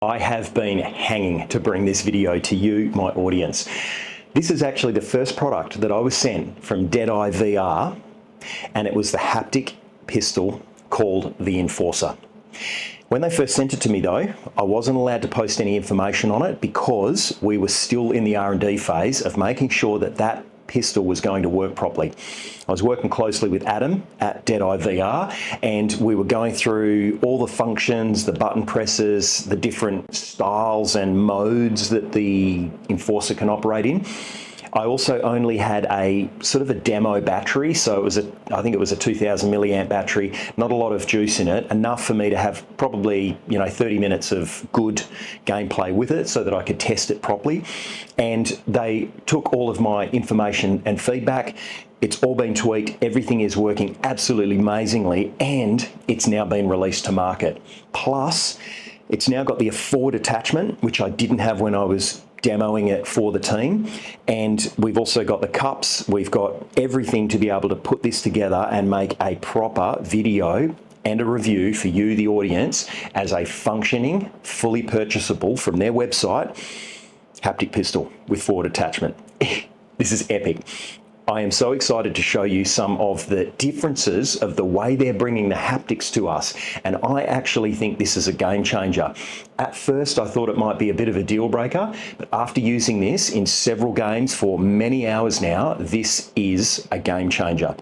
I have been hanging to bring this video to you, my audience. This is actually the first product that I was sent from Deadeye VR, and it was the haptic pistol called the Enforcer. When they first sent it to me though, I wasn't allowed to post any information on it because we were still in the R&D phase of making sure that that pistol was going to work properly. I was working closely with Adam at Deadeye VR, and we were going through all the functions, the button presses, the different styles and modes that the Enforcer can operate in. I also only had a sort of a demo battery, so it was I think it was a 2000 milliamp battery, not a lot of juice in it, enough for me to have probably 30 minutes of good gameplay with it so that I could test it properly. And they took all of my information and feedback. It's all been tweaked, everything is working absolutely amazingly, and it's now been released to market. Plus, it's now got the forward attachment, which I didn't have when I was demoing it for the team, and we've also got the cups. We've got everything to be able to put this together and make a proper video and a review for you, the audience, as a functioning, fully purchasable from their website haptic pistol with forward attachment. This is epic. I am so excited to show you some of the differences of the way they're bringing the haptics to us, and I actually think this is a game changer. At first I thought it might be a bit of a deal breaker, but after using this in several games for many hours now, this is a game changer.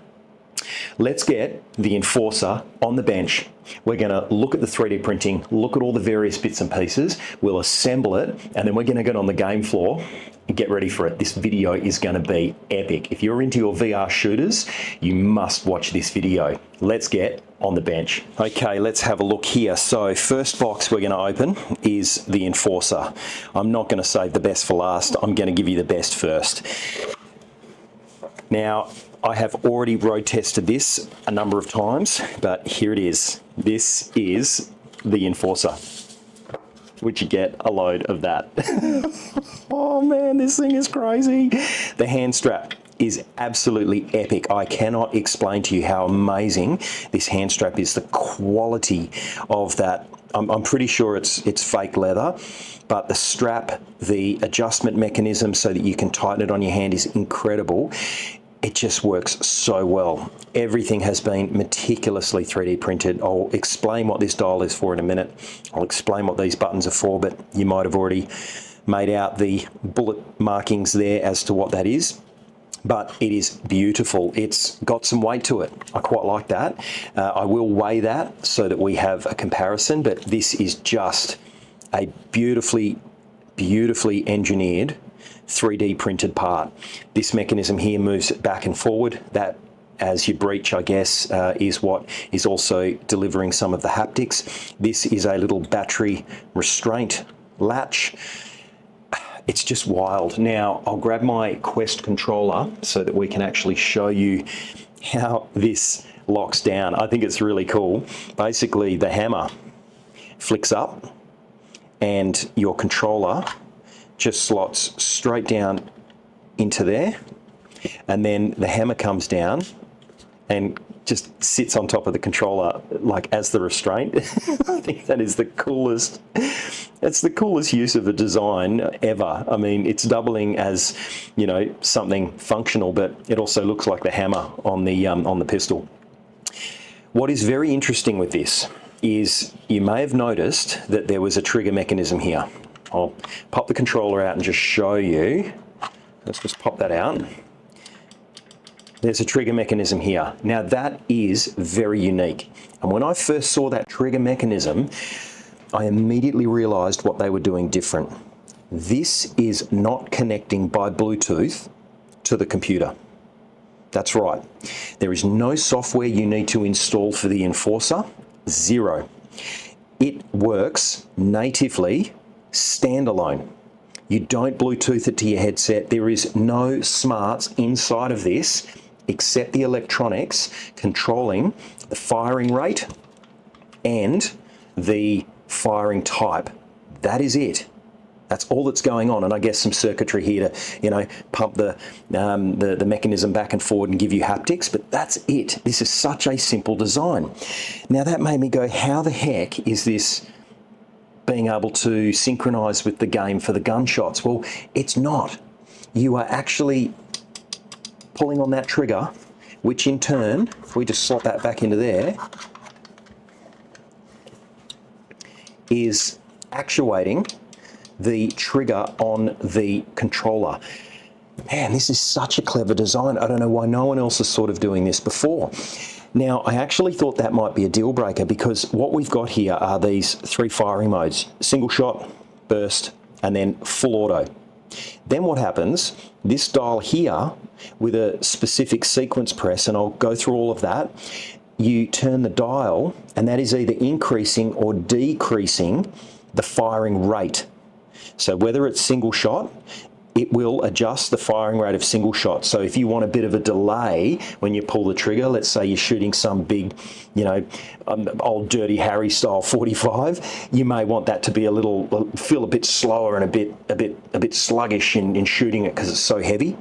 Let's get the Enforcer on the bench. We're going to look at the 3D printing, look at all the various bits and pieces, we'll assemble it, and then we're going to get on the game floor and get ready for it. This video is going to be epic. If you're into your VR shooters, you must watch this video. Let's get on the bench. Okay, let's have a look here. So first box we're going to open is the Enforcer. I'm not going to save the best for last. I'm going to give you the best first. Now, I have already road tested this a number of times, but here it is. This is the Enforcer. Would you get a load of that? Oh man, this thing is crazy. The hand strap is absolutely epic. I cannot explain to you how amazing this hand strap is. The quality of that, I'm pretty sure it's fake leather, but the strap, the adjustment mechanism so that you can tighten it on your hand is incredible. It just works so well. Everything has been meticulously 3D printed. I'll explain what this dial is for in a minute. I'll explain what these buttons are for, but you might have already made out the bullet markings there as to what that is. But it is beautiful. It's got some weight to it. I quite like that. I will weigh that so that we have a comparison, but this is just a beautifully engineered 3D printed part. This mechanism here moves it back and forward. That, as you breach, I guess, is what is also delivering some of the haptics. This is a little battery restraint latch. It's just wild. Now, I'll grab my Quest controller so that we can actually show you how this locks down. I think it's really cool. Basically, the hammer flicks up and your controller just slots straight down into there, and then the hammer comes down and just sits on top of the controller like as the restraint. I think that is the coolest. It's the coolest use of a design ever. I mean, it's doubling as, something functional, but it also looks like the hammer on the pistol. What is very interesting with this is you may have noticed that there was a trigger mechanism here. I'll pop the controller out and just show you. Let's just pop that out. There's a trigger mechanism here. Now that is very unique. And when I first saw that trigger mechanism, I immediately realized what they were doing different. This is not connecting by Bluetooth to the computer. That's right. There is no software you need to install for the Enforcer. Zero. It works natively, standalone. You don't Bluetooth it to your headset. There is no smarts inside of this except the electronics controlling the firing rate and the firing type. That is it. That's all that's going on, and I guess some circuitry here to, pump the mechanism back and forward and give you haptics, but that's it. This is such a simple design. Now that made me go, how the heck is this being able to synchronize with the game for the gunshots. Well, it's not. You are actually pulling on that trigger, which in turn, if we just slot that back into there, is actuating the trigger on the controller. Man, this is such a clever design. I don't know why no one else is sort of doing this before. Now, I actually thought that might be a deal breaker because what we've got here are these 3 firing modes: single shot, burst, and then full auto. Then what happens, this dial here with a specific sequence press, and I'll go through all of that, you turn the dial and that is either increasing or decreasing the firing rate. So whether it's single shot, it will adjust the firing rate of single shot. So if you want a bit of a delay when you pull the trigger, let's say you're shooting some big, old Dirty Harry style 45, you may want that to be feel a bit slower and a bit sluggish in shooting it because it's so heavy.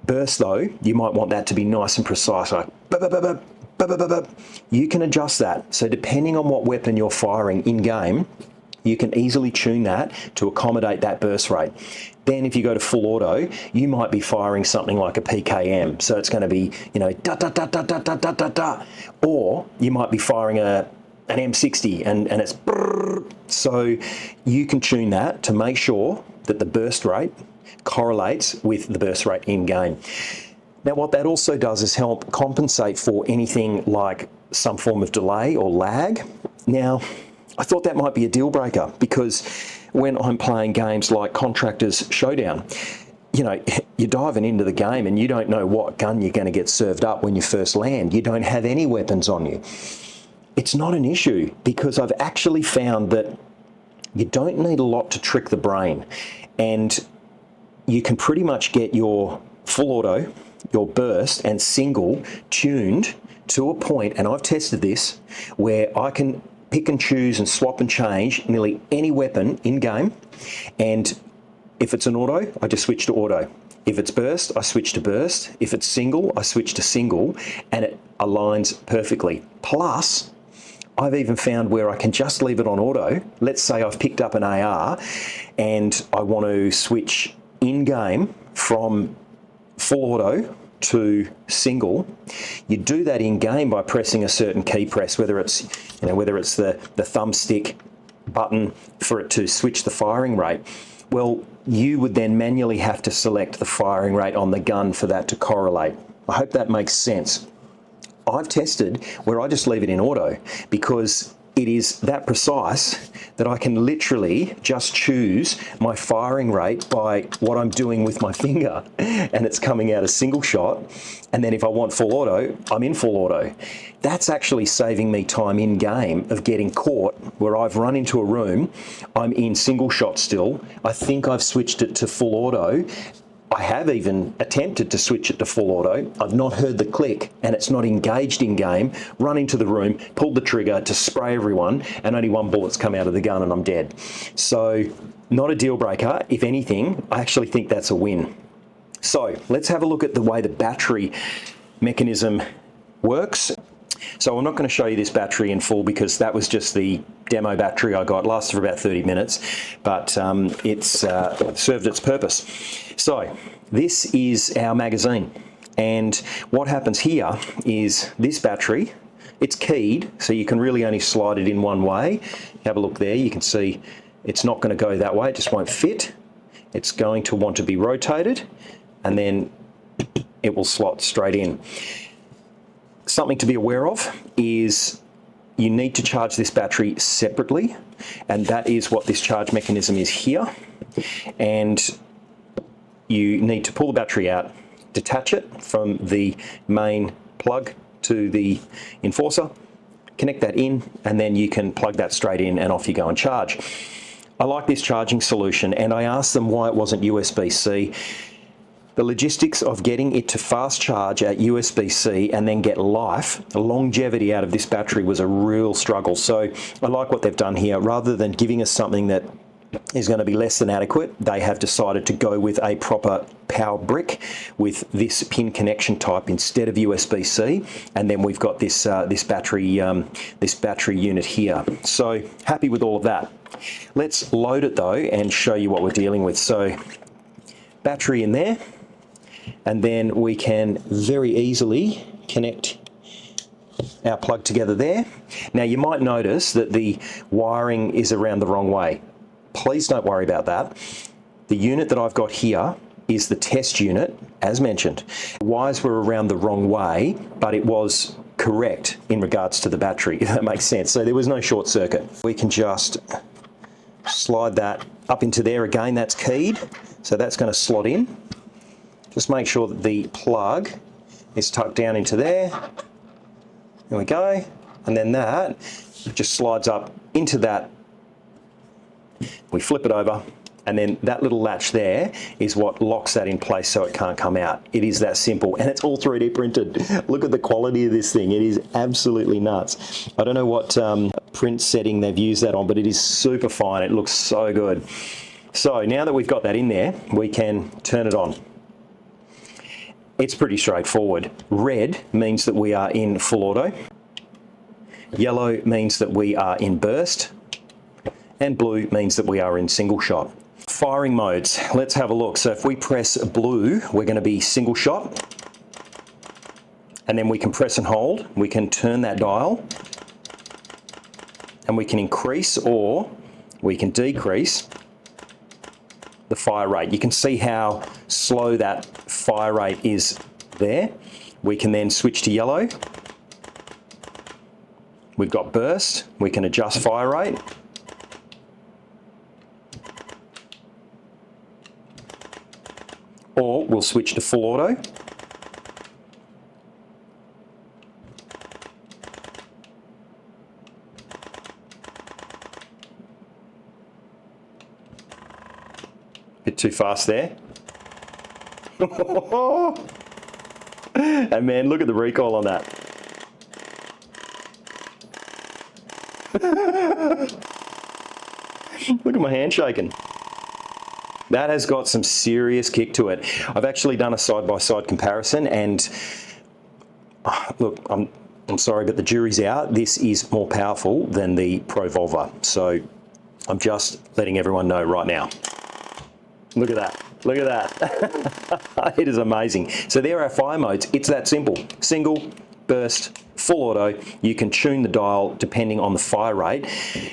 Burst though, you might want that to be nice and precise, like you can adjust that. So depending on what weapon you're firing in game, you can easily tune that to accommodate that burst rate. Then if you go to full auto, you might be firing something like a PKM. So it's going to be, da da da da da da da da da. Or you might be firing an M60 and it's brrr. So you can tune that to make sure that the burst rate correlates with the burst rate in game. Now what that also does is help compensate for anything like some form of delay or lag. Now, I thought that might be a deal breaker because when I'm playing games like Contractors Showdown, you're diving into the game and you don't know what gun you're going to get served up when you first land. You don't have any weapons on you. It's not an issue because I've actually found that you don't need a lot to trick the brain, and you can pretty much get your full auto, your burst and single tuned to a point, and I've tested this, where I can pick and choose and swap and change nearly any weapon in game. And if it's an auto, I just switch to auto. If it's burst, I switch to burst. If it's single, I switch to single, and it aligns perfectly. Plus, I've even found where I can just leave it on auto. Let's say I've picked up an AR and I want to switch in game from full auto to single. You do that in game by pressing a certain key press, whether it's the thumbstick button for it to switch the firing rate. Well, you would then manually have to select the firing rate on the gun for that to correlate. I hope that makes sense. I've tested where I just leave it in auto because it is that precise that I can literally just choose my firing rate by what I'm doing with my finger, and it's coming out a single shot. And then if I want full auto, I'm in full auto. That's actually saving me time in game of getting caught where I've run into a room, I'm in single shot still, I think I've switched it to full auto. I have even attempted to switch it to full auto. I've not heard the click and it's not engaged in game. Run into the room, pulled the trigger to spray everyone, and only one bullet's come out of the gun and I'm dead. So not a deal breaker. If anything, I actually think that's a win. So let's have a look at the way the battery mechanism works. So I'm not going to show you this battery in full because that was just the demo battery I got. It lasted for about 30 minutes, but it's served its purpose. So this is our magazine, and what happens here is this battery, it's keyed, so you can really only slide it in one way. Have a look there, you can see it's not going to go that way, it just won't fit. It's going to want to be rotated, and then it will slot straight in. Something to be aware of is you need to charge this battery separately, and that is what this charge mechanism is here. And you need to pull the battery out, detach it from the main plug to the enforcer, connect that in, and then you can plug that straight in and off you go and charge. I like this charging solution, and I asked them why it wasn't USB-C. The logistics of getting it to fast charge at USB-C and then get life, the longevity out of this battery was a real struggle. So I like what they've done here. Rather than giving us something that is going to be less than adequate. They have decided to go with a proper power brick with this pin connection type instead of USB-C, and then we've got this this battery unit here. So happy with all of that. Let's load it though and show you what we're dealing with. So battery in there, and then we can very easily connect our plug together there. Now you might notice that the wiring is around the wrong way. Please don't worry about that. The unit that I've got here is the test unit, as mentioned. The wires were around the wrong way, but it was correct in regards to the battery, if that makes sense. So there was no short circuit. We can just slide that up into there again. That's keyed, so that's going to slot in. Just make sure that the plug is tucked down into there. There we go. And then that just slides up into that. We flip it over, and then that little latch there is what locks that in place so it can't come out. It is that simple, and it's all 3D printed. Look at the quality of this thing. It is absolutely nuts. I don't know what print setting they've used that on, but it is super fine. It looks so good. So now that we've got that in there, we can turn it on. It's pretty straightforward. Red means that we are in full auto. Yellow means that we are in burst. And blue means that we are in single shot. Firing modes, let's have a look. So if we press blue, we're going to be single shot. And then we can press and hold. We can turn that dial. And we can increase or we can decrease the fire rate. You can see how slow that fire rate is there. We can then switch to yellow. We've got burst. We can adjust fire rate. Or we'll switch to full auto. Bit too fast there. And man, look at the recoil on that. Look at my hand shaking. That has got some serious kick to it. I've actually done a side-by-side comparison, and look, I'm sorry, but the jury's out. This is more powerful than the Provolver. So I'm just letting everyone know right now. Look at that. Look at that. It is amazing. So there are our fire modes. It's that simple. Single, burst, full auto. You can tune the dial depending on the fire rate.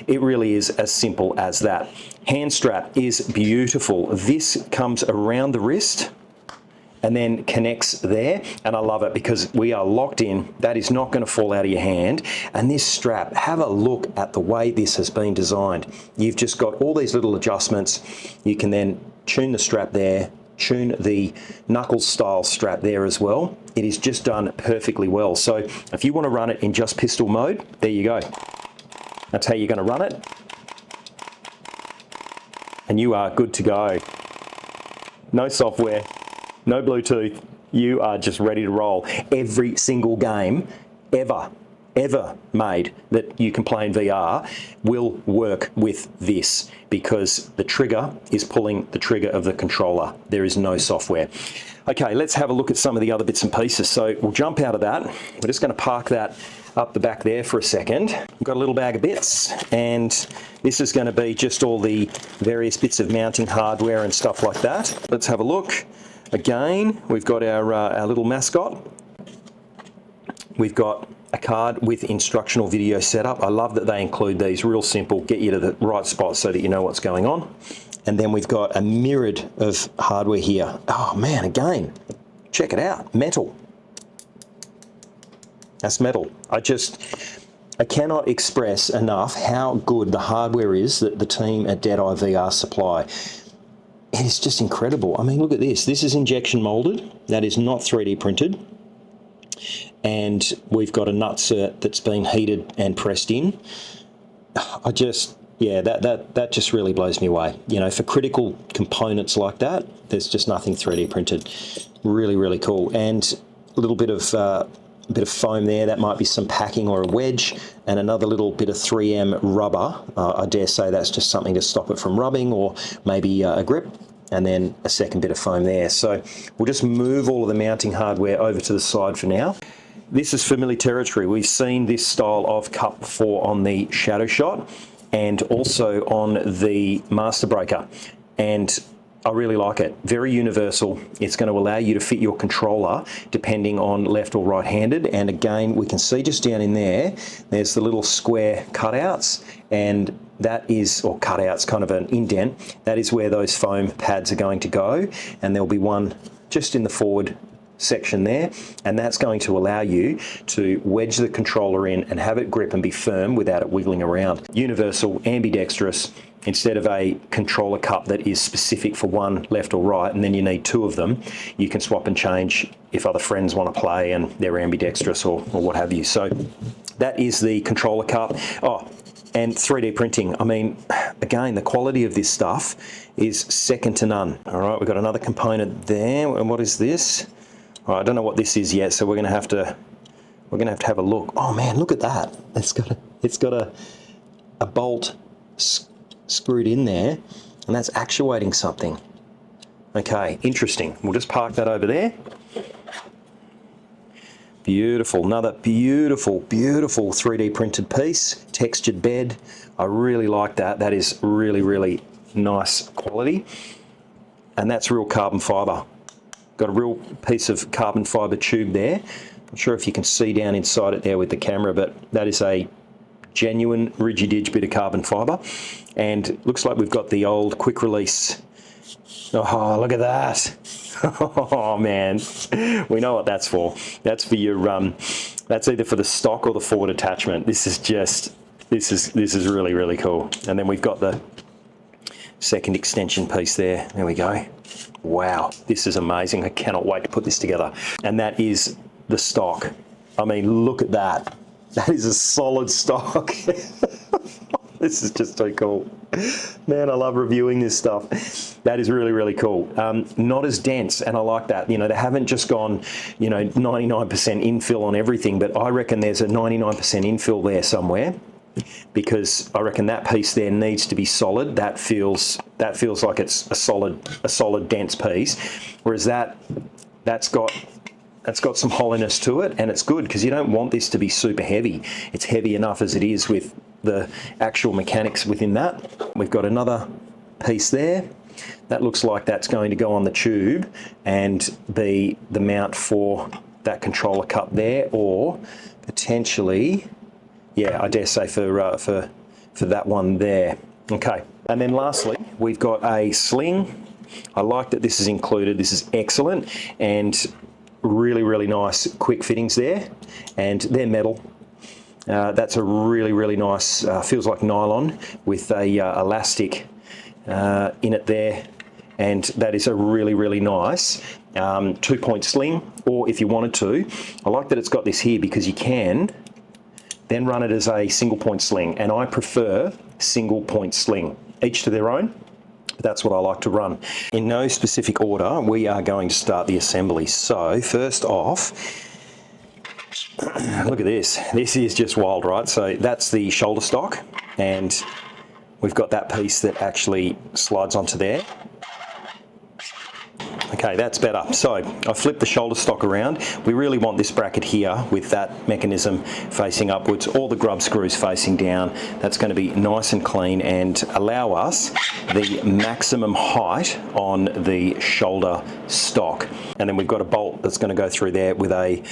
It really is as simple as that. Hand strap is beautiful. This comes around the wrist and then connects there, and I love it because we are locked in. That is not going to fall out of your hand. And this strap, have a look at the way this has been designed. You've just got all these little adjustments. You can then tune the strap there, tune the knuckles style strap there as well. It is just done perfectly well. So if you want to run it in just pistol mode, there you go. That's how you're going to run it. And you are good to go. No software, no Bluetooth. You are just ready to roll. Every single game ever made that you can play in VR will work with this, because the trigger is pulling the trigger of the controller. There is no software. Okay, let's have a look at some of the other bits and pieces. So we'll jump out of that. We're just going to park that up the back there for a second. We've got a little bag of bits, and this is going to be just all the various bits of mounting hardware and stuff like that. Let's have a look. Again, we've got our little mascot. We've got a card with instructional video setup. I love that they include these. Real simple, get you to the right spot so that you know what's going on. And then we've got a myriad of hardware here. Oh man, again, check it out, metal. That's metal. I cannot express enough how good the hardware is that the team at Deadeye VR supply. It is just incredible. I mean, look at this. This is injection molded. That is not 3D printed. And we've got a nutsert that's been heated and pressed in. Yeah, that just really blows me away. You know, for critical components like that, there's just nothing 3D printed. Really, really cool. And a little bit of bit of foam there. That might be some packing or a wedge, and another little bit of 3M rubber. I dare say that's just something to stop it from rubbing, or maybe a grip, and then a second bit of foam there. So we'll just move all of the mounting hardware over to the side for now. This is familiar territory. We've seen this style of cup before on the Shadow Shot and also on the Master Breaker, and I really like it. Very universal. It's going to allow you to fit your controller depending on left or right-handed. And again, we can see just down in there, there's the little square cutouts, and that is, or cutouts, kind of an indent, that is where those foam pads are going to go. And there'll be one just in the forward section there, and that's going to allow you to wedge the controller in and have it grip and be firm without it wiggling around. Universal, ambidextrous, instead of a controller cup that is specific for one left or right, and then you need two of them, you can swap and change if other friends want to play and they're ambidextrous or what have you. So that is the controller cup. Oh, and 3D printing. I mean, again, the quality of this stuff is second to none. All right, we've got another component there. And what is this? All right, I don't know what this is yet, so we're going to have to have a look. Oh man, look at that! It's got a bolt screwed in there, and that's actuating something. Okay, interesting. We'll just park that over there. Beautiful, another beautiful, beautiful 3D printed piece, textured bed. I really like that. That is really, really nice quality, and that's real carbon fibre. Got a real piece of carbon fibre tube there. Not sure if you can see down inside it there with the camera, but that is a genuine Rigididge bit of carbon fibre. And it looks like we've got the old quick release. Oh, look at that. Oh man, we know what that's for. That's for your, that's either for the stock or the forward attachment. This is really, really cool. And then we've got the second extension piece there. There we go. Wow, this is amazing. I cannot wait to put this together. And that is the stock. I mean, look at that. That is a solid stock. This is just so cool. Man, I love reviewing this stuff. That is really, really cool. Not as dense, and I like that. You know, they haven't just gone, 99% infill on everything, but I reckon there's a 99% infill there somewhere, because I reckon that piece there needs to be solid. That feels like it's a solid dense piece, whereas that's got some hollowness to it, and it's good because you don't want this to be super heavy. It's heavy enough as it is with the actual mechanics within that. We've got another piece there. That looks like that's going to go on the tube and be the mount for that controller cup there, or potentially, yeah, I dare say for that one there. Okay, and then lastly, we've got a sling. I like that this is included. This is excellent, and really, really nice quick fittings there, and they're metal. That's a really, really nice, feels like nylon with a elastic in it there, and that is a really, really nice 2-point sling, or if you wanted to, I like that it's got this here because you can then run it as a single point sling, and I prefer single point sling, each to their own. That's what I like to run. In no specific order, we are going to start the assembly. So first off, look at this. This is just wild, right? So that's the shoulder stock, and we've got that piece that actually slides onto there. Okay, that's better. So I flipped the shoulder stock around. We really want this bracket here with that mechanism facing upwards, all the grub screws facing down. That's going to be nice and clean and allow us the maximum height on the shoulder stock. And then we've got a bolt that's going to go through there with a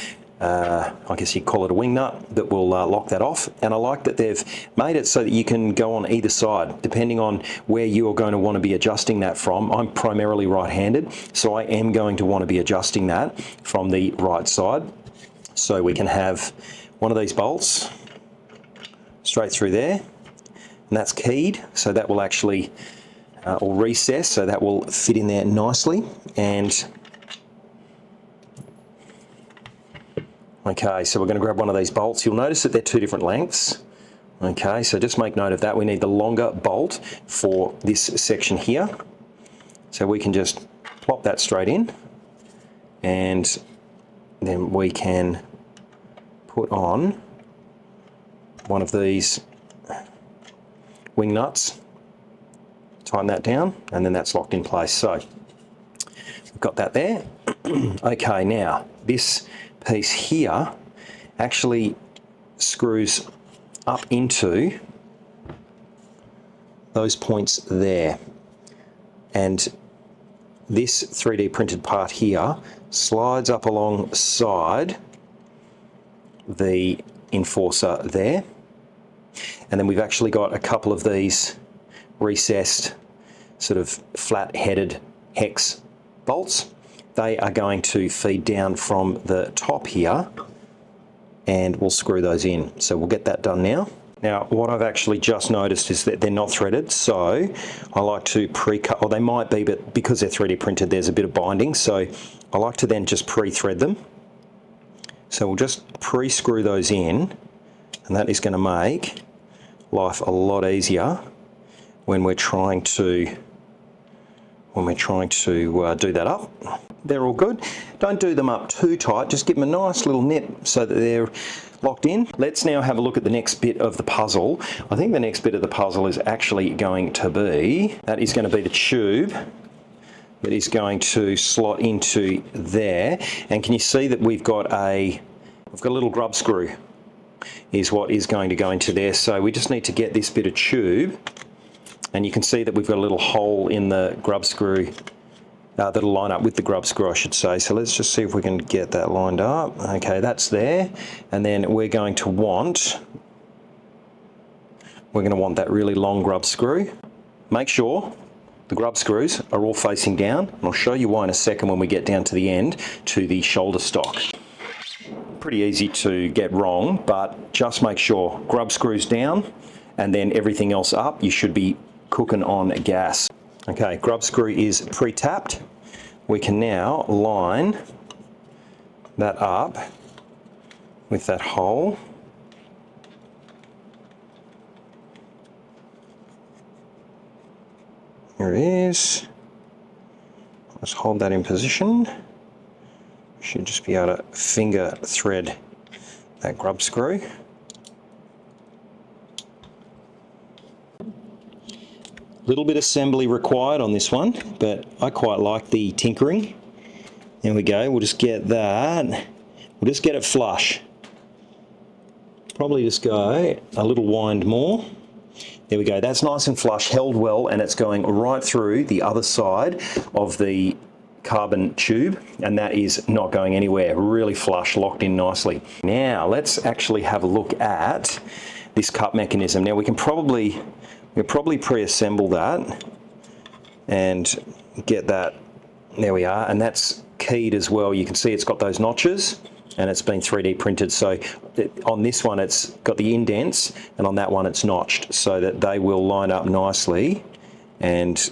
I guess you'd call it a wing nut that will lock that off. And I like that they've made it so that you can go on either side, depending on where you're going to want to be adjusting that from. I'm primarily right-handed, so I am going to want to be adjusting that from the right side. So we can have one of these bolts straight through there, and that's keyed, so that will actually, or recess, so that will fit in there nicely. And okay, so we're going to grab one of these bolts. You'll notice that they're two different lengths. Okay, so just make note of that. We need the longer bolt for this section here. So we can just plop that straight in, and then we can put on one of these wing nuts, tighten that down, and then that's locked in place. So we've got that there. Okay, now this piece here actually screws up into those points there, and this 3D printed part here slides up alongside the enforcer there, and then we've actually got a couple of these recessed sort of flat-headed hex bolts. They are going to feed down from the top here, and we'll screw those in. So we'll get that done now. Now, what I've actually just noticed is that they're not threaded, so I like to pre-cut, or they might be, but because they're 3D printed, there's a bit of binding, so I like to then just pre-thread them. So we'll just pre-screw those in, and that is going to make life a lot easier when we're trying to do that up. They're all good. Don't do them up too tight, just give them a nice little nip so that they're locked in. Let's now have a look at the next bit of the puzzle. I think the next bit of the puzzle is actually going to be the tube that is going to slot into there. And can you see that we've got a little grub screw is what is going to go into there. So we just need to get this bit of tube, and you can see that we've got a little hole in the grub screw that'll line up with the grub screw, I should say. So let's just see if we can get that lined up. Okay, that's there. And then we're going to want that really long grub screw. Make sure the grub screws are all facing down, and I'll show you why in a second when we get down to the end to the shoulder stock. Pretty easy to get wrong, but just make sure grub screws down and then everything else up. You should be cooking on gas. Okay, grub screw is pre-tapped. We can now line that up with that hole. Here it is. Let's hold that in position. Should just be able to finger thread that grub screw. Little bit assembly required on this one, but I quite like the tinkering. There we go, we'll just get that. We'll just get it flush. Probably just go a little wind more. There we go, that's nice and flush, held well, and it's going right through the other side of the carbon tube, and that is not going anywhere. Really flush, locked in nicely. Now let's actually have a look at this cup mechanism. Now we'll probably pre-assemble that and get that. There we are, and that's keyed as well. You can see it's got those notches and it's been 3D printed. So on this one it's got the indents, and on that one it's notched, so that they will line up nicely and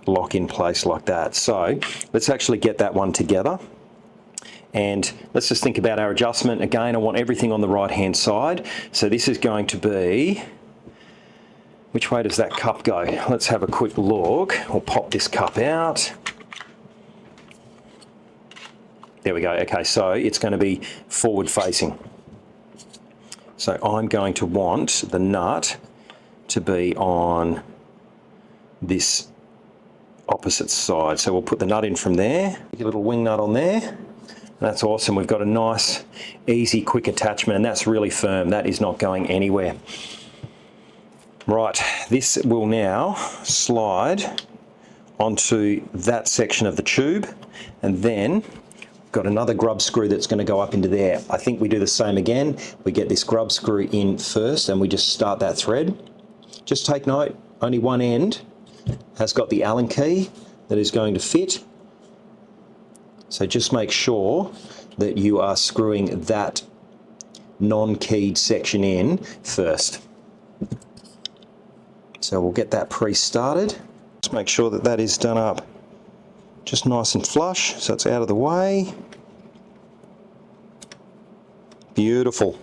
lock in place like that. So let's actually get that one together, and let's just think about our adjustment. Again, I want everything on the right hand side. So this is going to be, which way does that cup go? Let's have a quick look. We'll pop this cup out. There we go. Okay, so it's going to be forward facing. So I'm going to want the nut to be on this opposite side. So we'll put the nut in from there. Get a little wing nut on there. That's awesome. We've got a nice, easy, quick attachment, and that's really firm. That is not going anywhere. Right, this will now slide onto that section of the tube, and then got another grub screw that's going to go up into there. I think we do the same again. We get this grub screw in first, and we just start that thread. Just take note, only one end has got the Allen key that is going to fit. So just make sure that you are screwing that non-keyed section in first. So we'll get that pre-started. Just make sure that that is done up just nice and flush, so it's out of the way. Beautiful.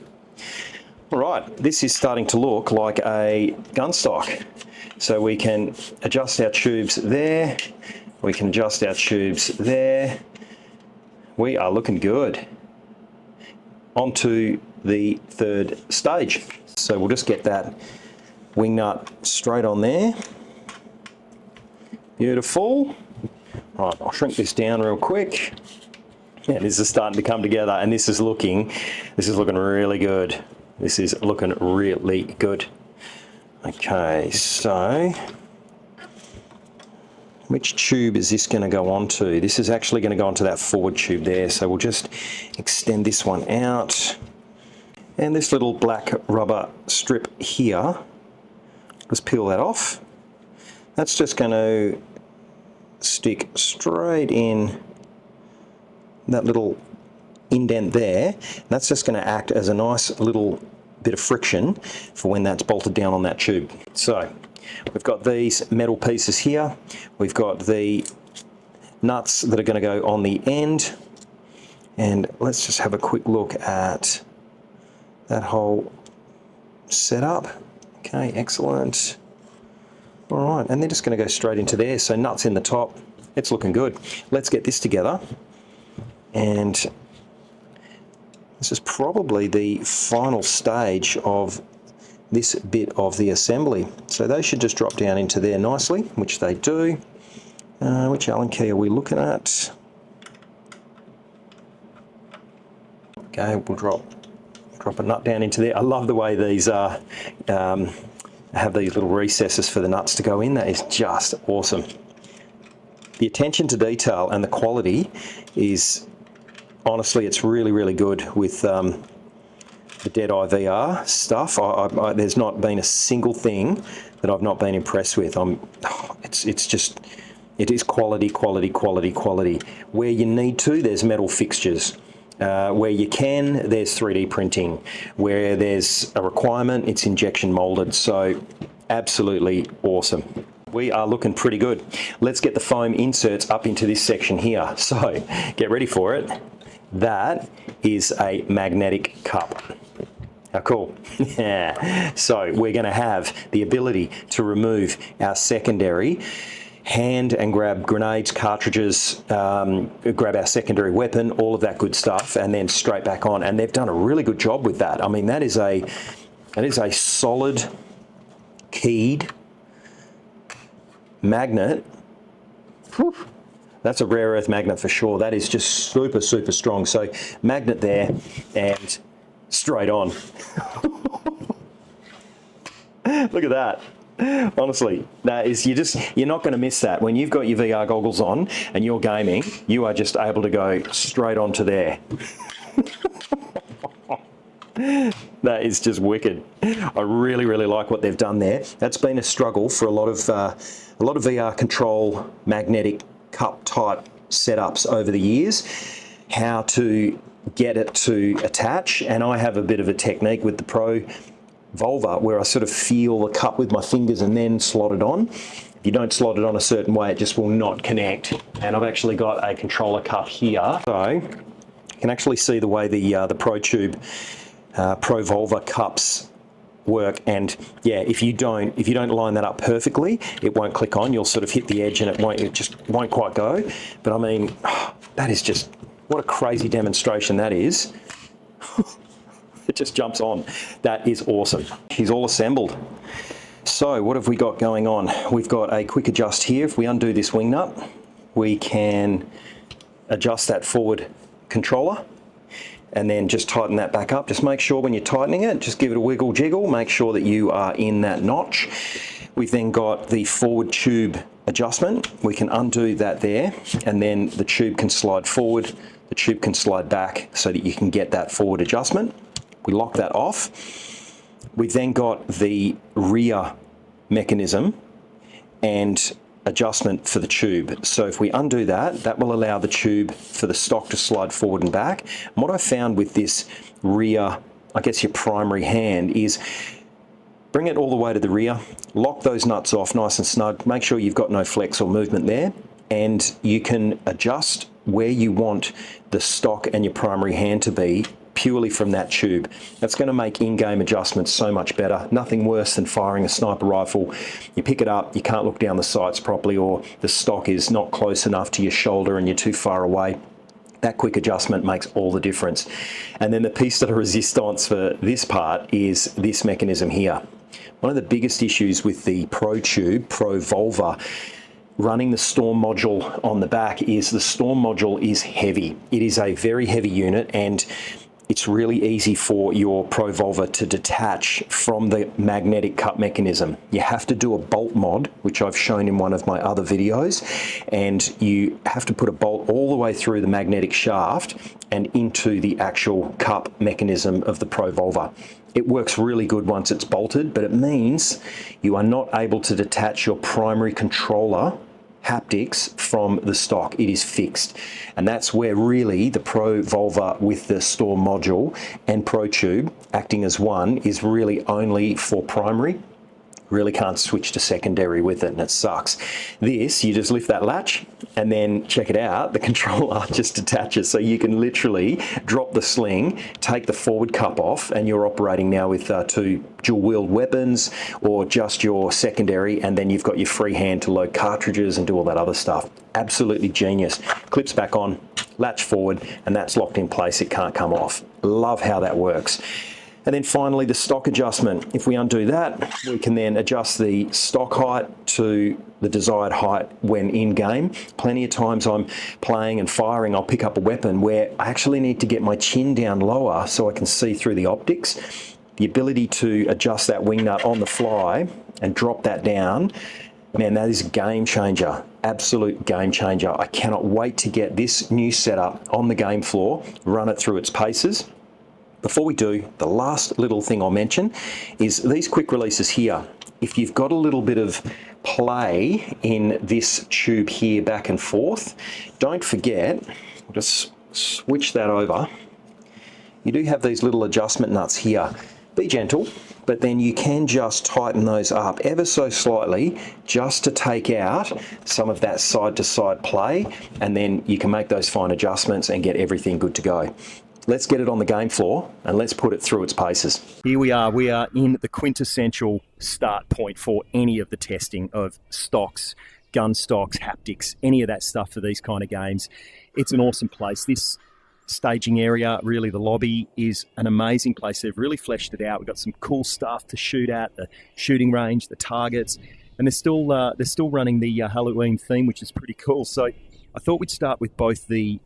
All right, this is starting to look like a gunstock. So we can adjust our tubes there. We can adjust our tubes there. We are looking good. Onto the third stage. So we'll just get that wing nut straight on there. Beautiful. Right, I'll shrink this down real quick. Yeah, this is starting to come together, and this is looking really good. This is looking really good. Okay, so which tube is this going to go onto? This is actually going to go onto that forward tube there. So we'll just extend this one out. And this little black rubber strip here, let's peel that off. That's just going to stick straight in that little indent there. That's just going to act as a nice little bit of friction for when that's bolted down on that tube. So we've got these metal pieces here. We've got the nuts that are going to go on the end. And let's just have a quick look at that whole setup. Okay, excellent. All right, and they're just going to go straight into there. So nuts in the top. It's looking good. Let's get this together. And this is probably the final stage of this bit of the assembly. So they should just drop down into there nicely, which they do. Which Allen key are we looking at? Okay, we'll drop a nut down into there. I love the way these are. Have these little recesses for the nuts to go in. That is just awesome. The attention to detail and the quality is, honestly, it's really, really good with the Deadeye VR stuff. There's not been a single thing that I've not been impressed with. It is quality, quality, quality, quality. Where you need to, there's metal fixtures. Where you can, there's 3D printing. Where there's a requirement, it's injection molded. So absolutely awesome. We are looking pretty good. Let's get the foam inserts up into this section here. So get ready for it. That is a magnetic cup. How cool. Yeah. So we're going to have the ability to remove our secondary hand and grab grenades, cartridges, grab our secondary weapon, all of that good stuff, and then straight back on. And they've done a really good job with that. I mean, that is a solid keyed magnet. Whew. That's a rare earth magnet for sure. That is just super, super strong. So magnet there and straight on. Look at that. Honestly, that is, you're not going to miss that. When you've got your VR goggles on and you're gaming, you are just able to go straight onto there. That is just wicked. I really, really like what they've done there. That's been a struggle for a lot of VR control magnetic cup type setups over the years, how to get it to attach. And I have a bit of a technique with the Provolver where I sort of feel the cup with my fingers and then slot it on. If you don't slot it on a certain way, it just will not connect. And I've actually got a controller cup here. So you can actually see the way the Protube Provolver cups work. And yeah, if you don't line that up perfectly, it won't click on. You'll sort of hit the edge and it just won't quite go. But I mean, that is just, what a crazy demonstration that is. It just jumps on. That is awesome. He's all assembled. So what have we got going on? We've got a quick adjust here. If we undo this wing nut, we can adjust that forward controller and then just tighten that back up. Just make sure when you're tightening it, just give it a wiggle jiggle, make sure that you are in that notch. We've then got the forward tube adjustment. We can undo that there, and then the tube can slide forward, the tube can slide back so that you can get that forward adjustment. We lock that off. We've then got the rear mechanism and adjustment for the tube. So if we undo that, that will allow the tube for the stock to slide forward and back. And what I found with this rear, I guess your primary hand, is bring it all the way to the rear, lock those nuts off nice and snug, make sure you've got no flex or movement there, and you can adjust where you want the stock and your primary hand to be purely from that tube. That's going to make in-game adjustments so much better. Nothing worse than firing a sniper rifle. You pick it up, you can't look down the sights properly, or the stock is not close enough to your shoulder and you're too far away. That quick adjustment makes all the difference. And then the piece de resistance for this part is this mechanism here. One of the biggest issues with the Protube, Provolver, running the Storm module on the back is the Storm module is heavy. It is a very heavy unit, and it's really easy for your Provolver to detach from the magnetic cut mechanism. You have to do a bolt mod, which I've shown in one of my other videos, and you have to put a bolt all the way through the magnetic shaft and into the actual cup mechanism of the Provolver. It works really good once it's bolted, but it means you are not able to detach your primary controller haptics from the stock. It is fixed, and that's where really the Provolver with the Storm module and Protube acting as one is really only for primary. Really can't switch to secondary with it, and it sucks. This, you just lift that latch and then check it out, the controller just detaches, so you can literally drop the sling, take the forward cup off, and you're operating now with two dual-wield weapons or just your secondary, and then you've got your free hand to load cartridges and do all that other stuff. Absolutely genius. Clips back on, latch forward, and that's locked in place. It can't come off. Love how that works. And then finally, the stock adjustment. If we undo that, we can then adjust the stock height to the desired height when in game. Plenty of times I'm playing and firing, I'll pick up a weapon where I actually need to get my chin down lower so I can see through the optics. The ability to adjust that wing nut on the fly and drop that down, man, that is a game changer. Absolute game changer. I cannot wait to get this new setup on the game floor, run it through its paces. Before we do, the last little thing I'll mention is these quick releases here. If you've got a little bit of play in this tube here back and forth, don't forget, I'll just switch that over. You do have these little adjustment nuts here. Be gentle, but then you can just tighten those up ever so slightly just to take out some of that side-to-side play, and then you can make those fine adjustments and get everything good to go. Let's get it on the game floor and let's put it through its paces. Here we are in the quintessential start point for any of the testing of stocks, gun stocks, haptics, any of that stuff for these kind of games. It's an awesome place. This staging area, really the lobby, is an amazing place. They've really fleshed it out. We've got some cool stuff to shoot at, the shooting range, the targets, and they're still running the Halloween theme, which is pretty cool. So I thought we'd start with both the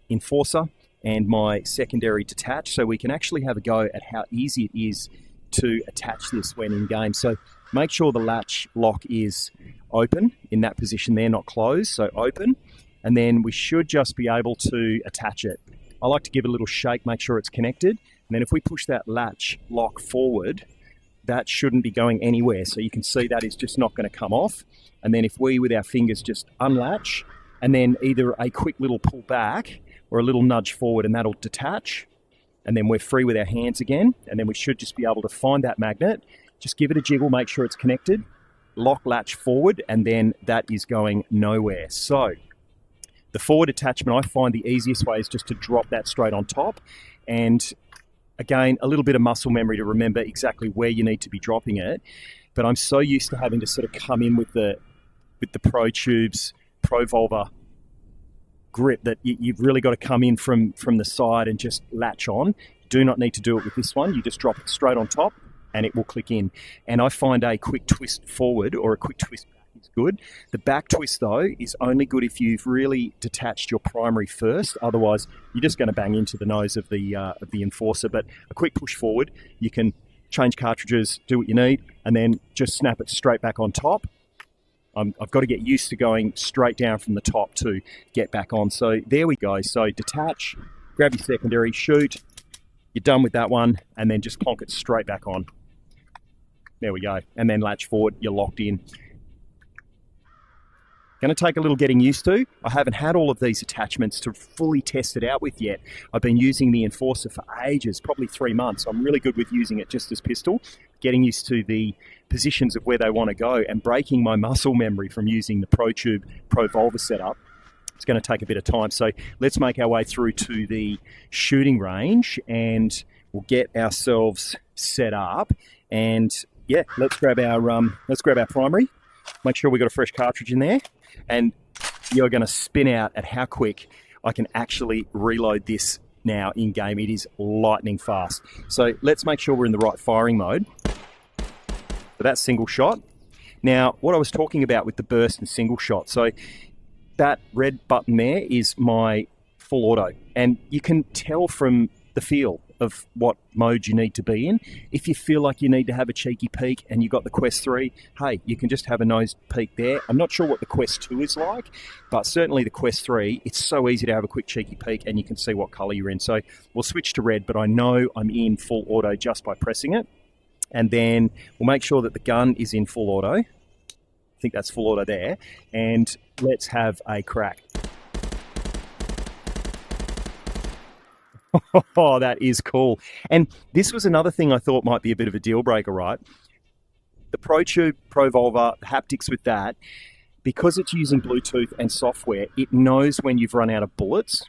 Enforcer and my secondary detach, so we can actually have a go at how easy it is to attach this when in game. So make sure the latch lock is open in that position there, not closed, so open, and then we should just be able to attach it. I like to give it a little shake, make sure it's connected, and then if we push that latch lock forward, that shouldn't be going anywhere. So you can see that is just not going to come off. And then if we, with our fingers, just unlatch, and then either a quick little pull back or a little nudge forward, and that'll detach, and then we're free with our hands again, and then we should just be able to find that magnet, just give it a jiggle, make sure it's connected, lock latch forward, and then that is going nowhere. So the forward attachment, I find the easiest way is just to drop that straight on top, and again, a little bit of muscle memory to remember exactly where you need to be dropping it. But I'm so used to having to sort of come in with the Protube's Provolver grip that you've really got to come in from the side and just latch on. Do not need to do it with this one. You just drop it straight on top and it will click in. And I find a quick twist forward or a quick twist back is good. The back twist though is only good if you've really detached your primary first. Otherwise, you're just going to bang into the nose of the Enforcer. But a quick push forward, you can change cartridges, do what you need, and then just snap it straight back on top. I've got to get used to going straight down from the top to get back on. So there we go. So detach, grab your secondary, shoot. You're done with that one, and then just plonk it straight back on. There we go. And then latch forward, you're locked in. Going to take a little getting used to. I haven't had all of these attachments to fully test it out with yet. I've been using the Enforcer for ages, probably 3 months. I'm really good with using it just as pistol, getting used to the positions of where they want to go and breaking my muscle memory from using the Protube Provolver setup. It's going to take a bit of time. So let's make our way through to the shooting range and we'll get ourselves set up. And yeah, let's grab our primary. Make sure we've got a fresh cartridge in there. And you're going to spin out at how quick I can actually reload this now in game. It is lightning fast. So let's make sure we're in the right firing mode. So that's single shot. Now, what I was talking about with the burst and single shot. So that red button there is my full auto. And you can tell from the feel of what mode you need to be in. If you feel like you need to have a cheeky peek and you got the Quest 3, hey, you can just have a nose peek there. I'm not sure what the Quest 2 is like, but certainly the Quest 3, it's so easy to have a quick cheeky peek and you can see what color you're in. So we'll switch to red, but I know I'm in full auto just by pressing it. And then we'll make sure that the gun is in full auto. I think that's full auto there. And let's have a crack. Oh, that is cool. And this was another thing I thought might be a bit of a deal breaker, right? The Protube, Provolver, the haptics with that, because it's using Bluetooth and software, it knows when you've run out of bullets.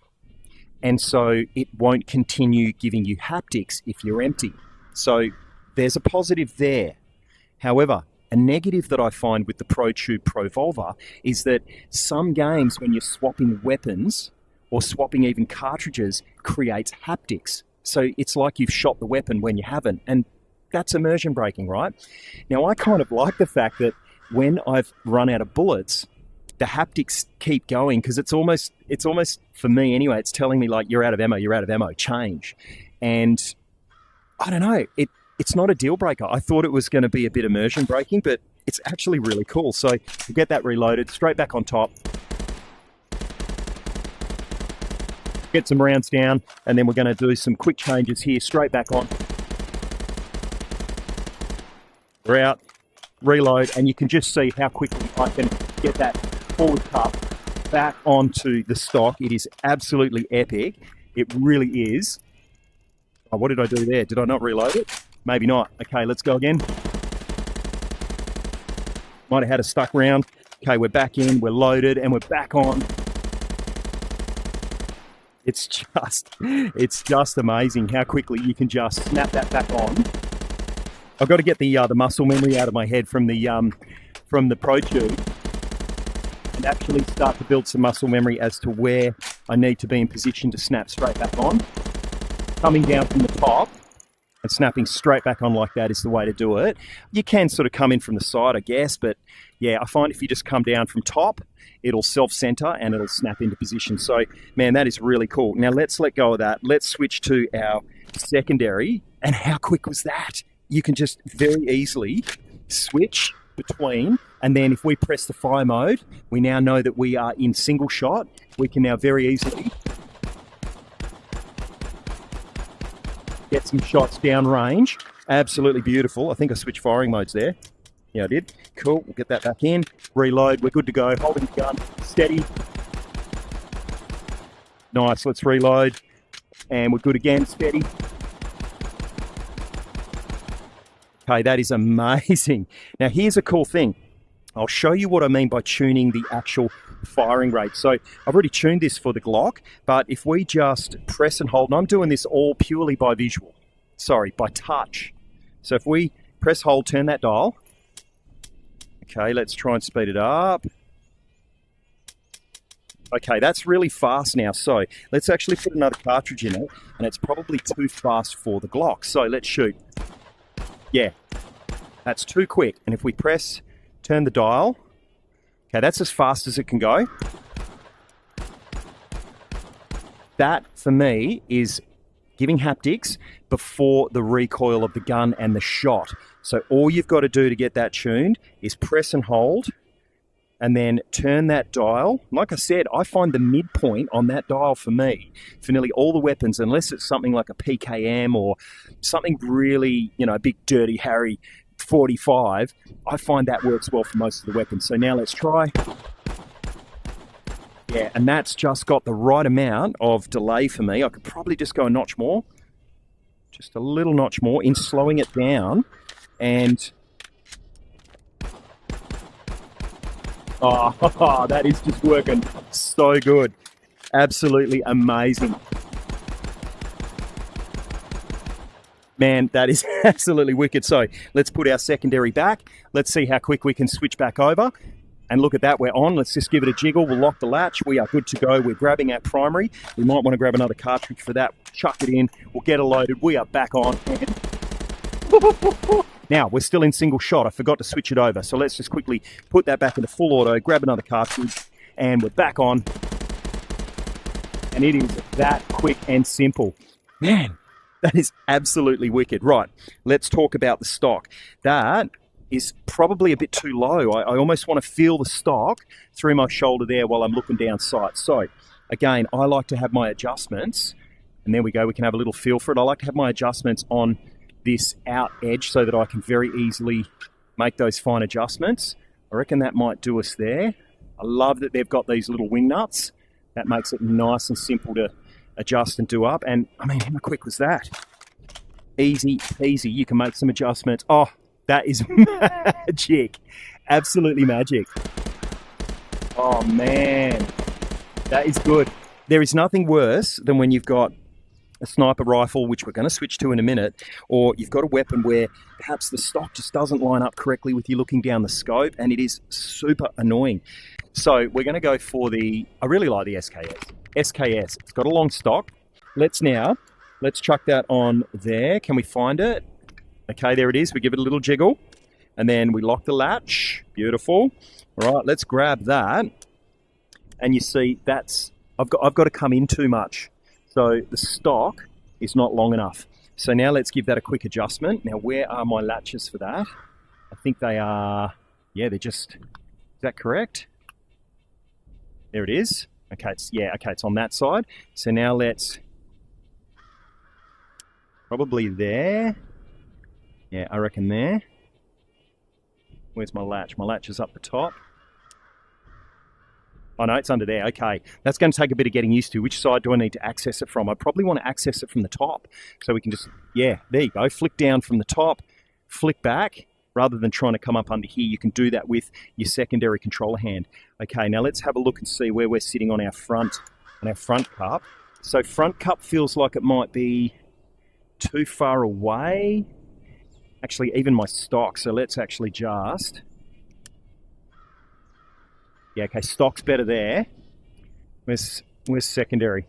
And so it won't continue giving you haptics if you're empty. So there's a positive there. However, a negative that I find with the Protube, Provolver is that some games when you're swapping weapons or swapping even cartridges creates haptics. So it's like you've shot the weapon when you haven't. And that's immersion breaking, right? Now, I kind of like the fact that when I've run out of bullets, the haptics keep going because it's almost, for me anyway, it's telling me like, you're out of ammo, change. And I don't know, it's not a deal breaker. I thought it was going to be a bit immersion breaking, but it's actually really cool. So we'll get that reloaded, straight back on top. Get some rounds down, and then we're going to do some quick changes here, straight back on. We're out, reload, and you can just see how quickly I can get that forward cup back onto the stock. It is absolutely epic. It really is. Oh, what did I do there? Did I not reload it? Maybe not. Okay, let's go again. Might have had a stuck round. Okay, we're back in, we're loaded, and we're back on. It's just amazing how quickly you can just snap that back on. I've got to get the muscle memory out of my head from the Protube and actually start to build some muscle memory as to where I need to be in position to snap straight back on. Coming down from the top and snapping straight back on like that is the way to do it. You can sort of come in from the side, I guess, but yeah, I find if you just come down from top, it'll self-center and it'll snap into position. So, man, that is really cool. Now, let's let go of that. Let's switch to our secondary. And how quick was that? You can just very easily switch between. And then if we press the fire mode, we now know that we are in single shot. We can now very easily get some shots down range. Absolutely beautiful. I think I switched firing modes there. Yeah, I did. Cool. We'll get that back in. Reload. We're good to go. Holding the gun. Steady. Nice. Let's reload. And we're good again. Steady. Okay, that is amazing. Now, here's a cool thing. I'll show you what I mean by tuning the actual firing rate. So I've already tuned this for the Glock, but if we just press and hold, and I'm doing this all purely by visual. Sorry, by touch. So if we press hold, turn that dial. Okay, let's try and speed it up. Okay, that's really fast now. So let's actually put another cartridge in it, and it's probably too fast for the Glock. So let's shoot. Yeah, that's too quick. And if we press, turn the dial, okay, that's as fast as it can go. That, for me, is giving haptics before the recoil of the gun and the shot. So all you've got to do to get that tuned is press and hold and then turn that dial. Like I said, I find the midpoint on that dial for me, for nearly all the weapons, unless it's something like a PKM or something really, you know, big dirty Harry 45, I find that works well for most of the weapons. So now let's try. Yeah, and that's just got the right amount of delay for me. I could probably just go a notch more. Just a little notch more in slowing it down. And oh, that is just working so good. Absolutely amazing. Man, that is absolutely wicked. So let's put our secondary back. Let's see how quick we can switch back over. And look at that, we're on. Let's just give it a jiggle. We'll lock the latch. We are good to go. We're grabbing our primary. We might want to grab another cartridge for that. Chuck it in. We'll get it loaded. We are back on. Now, we're still in single shot. I forgot to switch it over. So let's just quickly put that back into full auto, grab another cartridge, and we're back on. And it is that quick and simple. Man, that is absolutely wicked. Right, let's talk about the stock. That is probably a bit too low. I almost want to feel the stock through my shoulder there while I'm looking down sight. So, again, I like to have my adjustments, and there we go, we can have a little feel for it. I like to have my adjustments on this out edge so that I can very easily make those fine adjustments. I reckon that might do us there. I love that they've got these little wing nuts. That makes it nice and simple to adjust and do up. And, I mean, how quick was that? Easy peasy. You can make some adjustments. Oh, that is magic. Absolutely magic. Oh, man. That is good. There is nothing worse than when you've got a sniper rifle, which we're going to switch to in a minute, or you've got a weapon where perhaps the stock just doesn't line up correctly with you looking down the scope, and it is super annoying. So we're going to go for the, I really like the SKS. SKS, it's got a long stock. Let's chuck that on there. Can we find it? Okay, there it is. We give it a little jiggle, and then we lock the latch. Beautiful. All right, let's grab that. And you see, that's, I've got to come in too much. So the stock is not long enough. So now let's give that a quick adjustment. Now, where are my latches for that? I think they are, yeah, they're just, is that correct? There it is. Okay, it's on that side. So now let's, probably there. Yeah, I reckon there. Where's my latch? My latch is up the top. Oh no, it's under there. Okay, that's going to take a bit of getting used to. Which side do I need to access it from? I probably want to access it from the top. So we can just, yeah, there you go. Flick down from the top, flick back. Rather than trying to come up under here, you can do that with your secondary controller hand. Okay, now let's have a look and see where we're sitting on our front cup. So front cup feels like it might be too far away. Actually, even my stock. So let's actually just, yeah, okay, stock's better there. Where's secondary?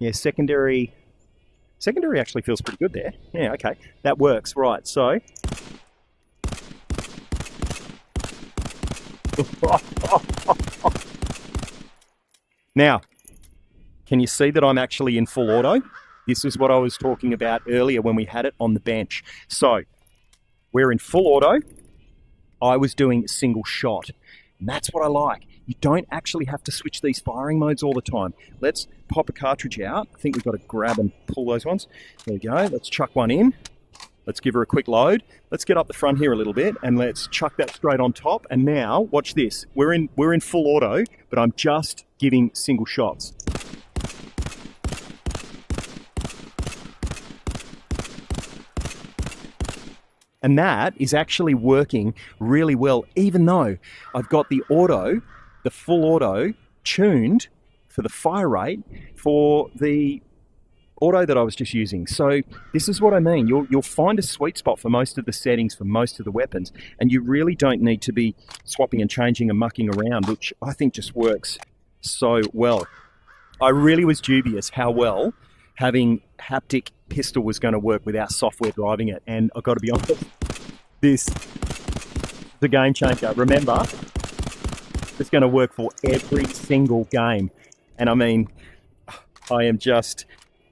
Yeah, secondary actually feels pretty good there. Yeah, okay, that works. Right, so now, can you see that I'm actually in full auto? This is what I was talking about earlier when we had it on the bench. So we're in full auto. I was doing single shot. And that's what I like. You don't actually have to switch these firing modes all the time. Let's pop a cartridge out. I think we've got to grab and pull those ones. There we go. Let's chuck one in. Let's give her a quick load. Let's get up the front here a little bit and let's chuck that straight on top. And now, watch this. We're in full auto, but I'm just giving single shots. And that is actually working really well, even though I've got the full auto tuned for the fire rate for the auto that I was just using. So this is what I mean. You'll find a sweet spot for most of the settings for most of the weapons, and you really don't need to be swapping and changing and mucking around, which I think just works so well. I really was dubious how well having haptic pistol was going to work without software driving it, and I've got to be honest, this is a game changer. Remember, it's going to work for every single game, and I mean, I am just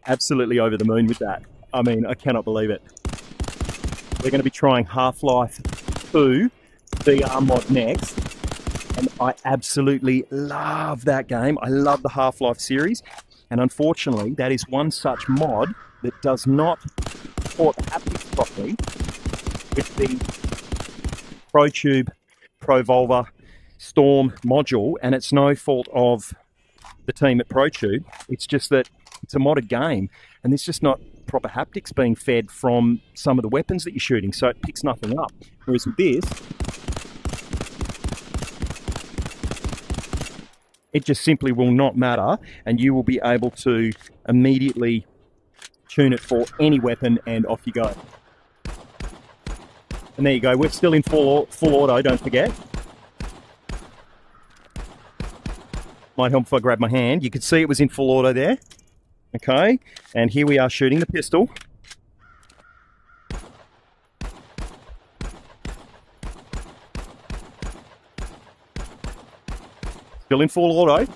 absolutely over the moon with that. I mean, I cannot believe it. We're going to be trying Half-Life 2 VR mod next, and I absolutely love that game. I love the Half-Life series, and unfortunately, that is one such mod that does not support the haptics properly with the Protube, Provolver, Storm module, and it's no fault of the team at Protube. It's just that it's a modded game, and there's just not proper haptics being fed from some of the weapons that you're shooting, so it picks nothing up. Whereas with this, it just simply will not matter, and you will be able to immediately tune it for any weapon, and off you go. And there you go, we're still in full auto, don't forget. Might help if I grab my hand. You could see it was in full auto there. Okay, and here we are shooting the pistol. Still in full auto,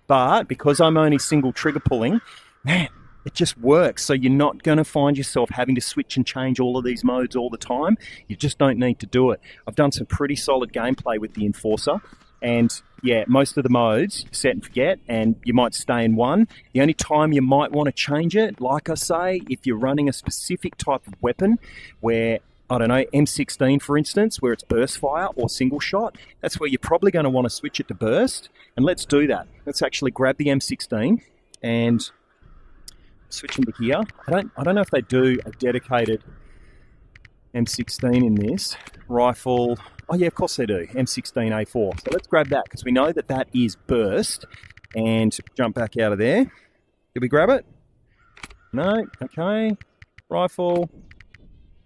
but because I'm only single trigger pulling, man, it just works. So you're not going to find yourself having to switch and change all of these modes all the time. You just don't need to do it. I've done some pretty solid gameplay with the Enforcer, and yeah, most of the modes set and forget, and you might stay in one. The only time you might want to change it, like I say, if you're running a specific type of weapon where, I don't know, M16 for instance, where it's burst fire or single shot, that's where you're probably going to want to switch it to burst. And let's do that. Let's actually grab the M16 and switch into here. I don't know if they do a dedicated M16 in this rifle. Oh yeah, of course they do. M16A4. So let's grab that because we know that that is burst. And jump back out of there. Did we grab it? No. Okay. Rifle.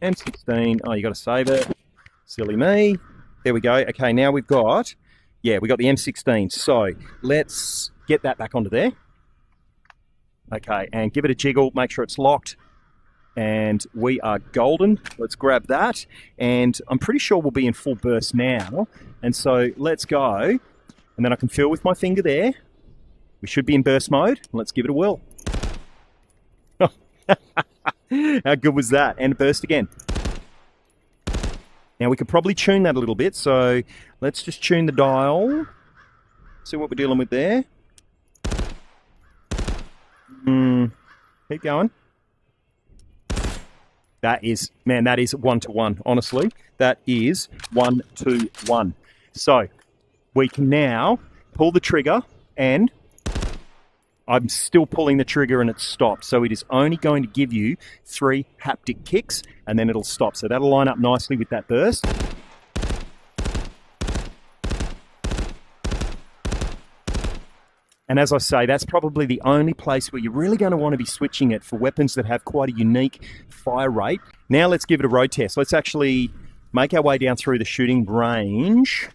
M16. Oh, you got to save it. Silly me. There we go. Okay, now we've got, yeah, we got the M16. So let's get that back onto there. Okay, and give it a jiggle. Make sure it's locked. And we are golden. Let's grab that. And I'm pretty sure we'll be in full burst now. And so let's go. And then I can feel with my finger there. We should be in burst mode. Let's give it a whirl. How good was that? And burst again. Now we could probably tune that a little bit. So let's just tune the dial. See what we're dealing with there. Keep going. That is, man, that is 1-to-1, honestly. That is 1-to-1. So we can now pull the trigger, and I'm still pulling the trigger and it's stopped. So it is only going to give you 3 haptic kicks and then it'll stop. So that'll line up nicely with that burst. And as I say, that's probably the only place where you're really going to want to be switching it for weapons that have quite a unique fire rate. Now let's give it a road test. Let's actually make our way down through the shooting range.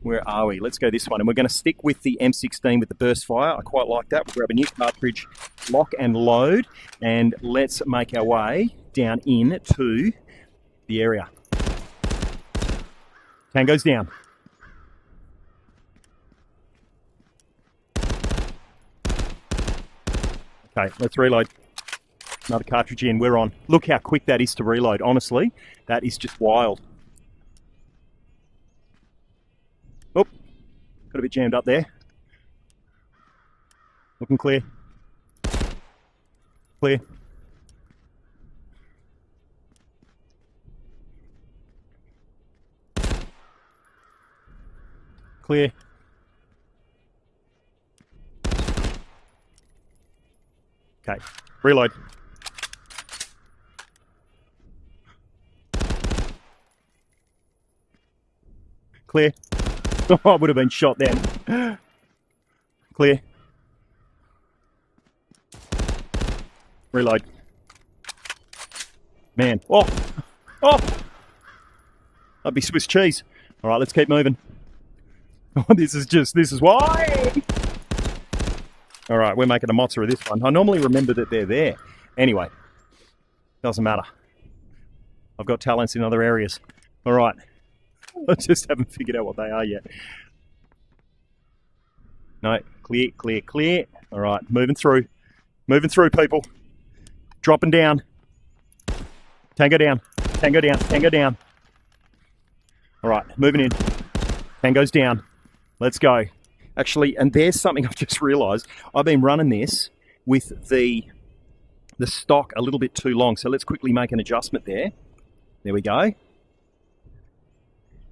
Where are we? Let's go this one. And we're going to stick with the M16 with the burst fire. I quite like that. We'll grab a new cartridge, lock and load, and let's make our way down into the area. Tango's down. Okay, let's reload. Another cartridge in. We're on. Look how quick that is to reload. Honestly, that is just wild. Oh, got a bit jammed up there. Looking clear. Clear. Clear. Okay, reload. Clear. Oh, I would have been shot then. Clear. Reload. Man. Oh! Oh! That'd be Swiss cheese. All right, let's keep moving. Oh, this is why! All right, we're making a mozza of this one. I normally remember that they're there. Anyway, doesn't matter. I've got talents in other areas. All right. I just haven't figured out what they are yet. No, clear, clear, clear. All right, moving through. Moving through, people. Dropping down. Tango down. Tango down. Tango down. All right, moving in. Tango's down. Let's go. Actually, and there's something I've just realised. I've been running this with the stock a little bit too long. So let's quickly make an adjustment there. There we go.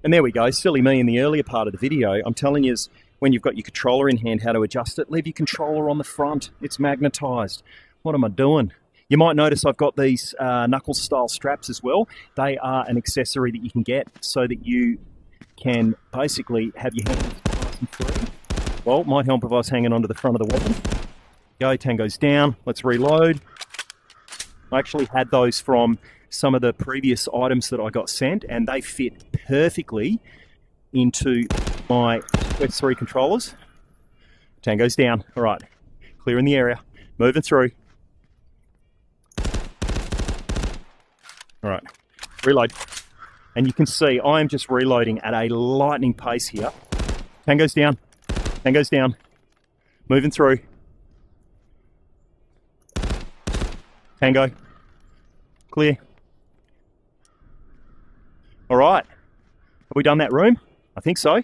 And there we go, silly me in the earlier part of the video. I'm telling you, when you've got your controller in hand, how to adjust it. Leave your controller on the front. It's magnetised. What am I doing? You might notice I've got these knuckles-style straps as well. They are an accessory that you can get so that you can basically have your hands nice and free. Well, it might help if I was hanging onto the front of the weapon. Go, Tango's down. Let's reload. I actually had those from some of the previous items that I got sent, and they fit perfectly into my Quest 3 controllers. Tango's down. All right. Clearing the area. Moving through. All right. Reload. And you can see I'm just reloading at a lightning pace here. Tango's down. Tango's down. Moving through. Tango. Clear. All right. Have we done that room? I think so.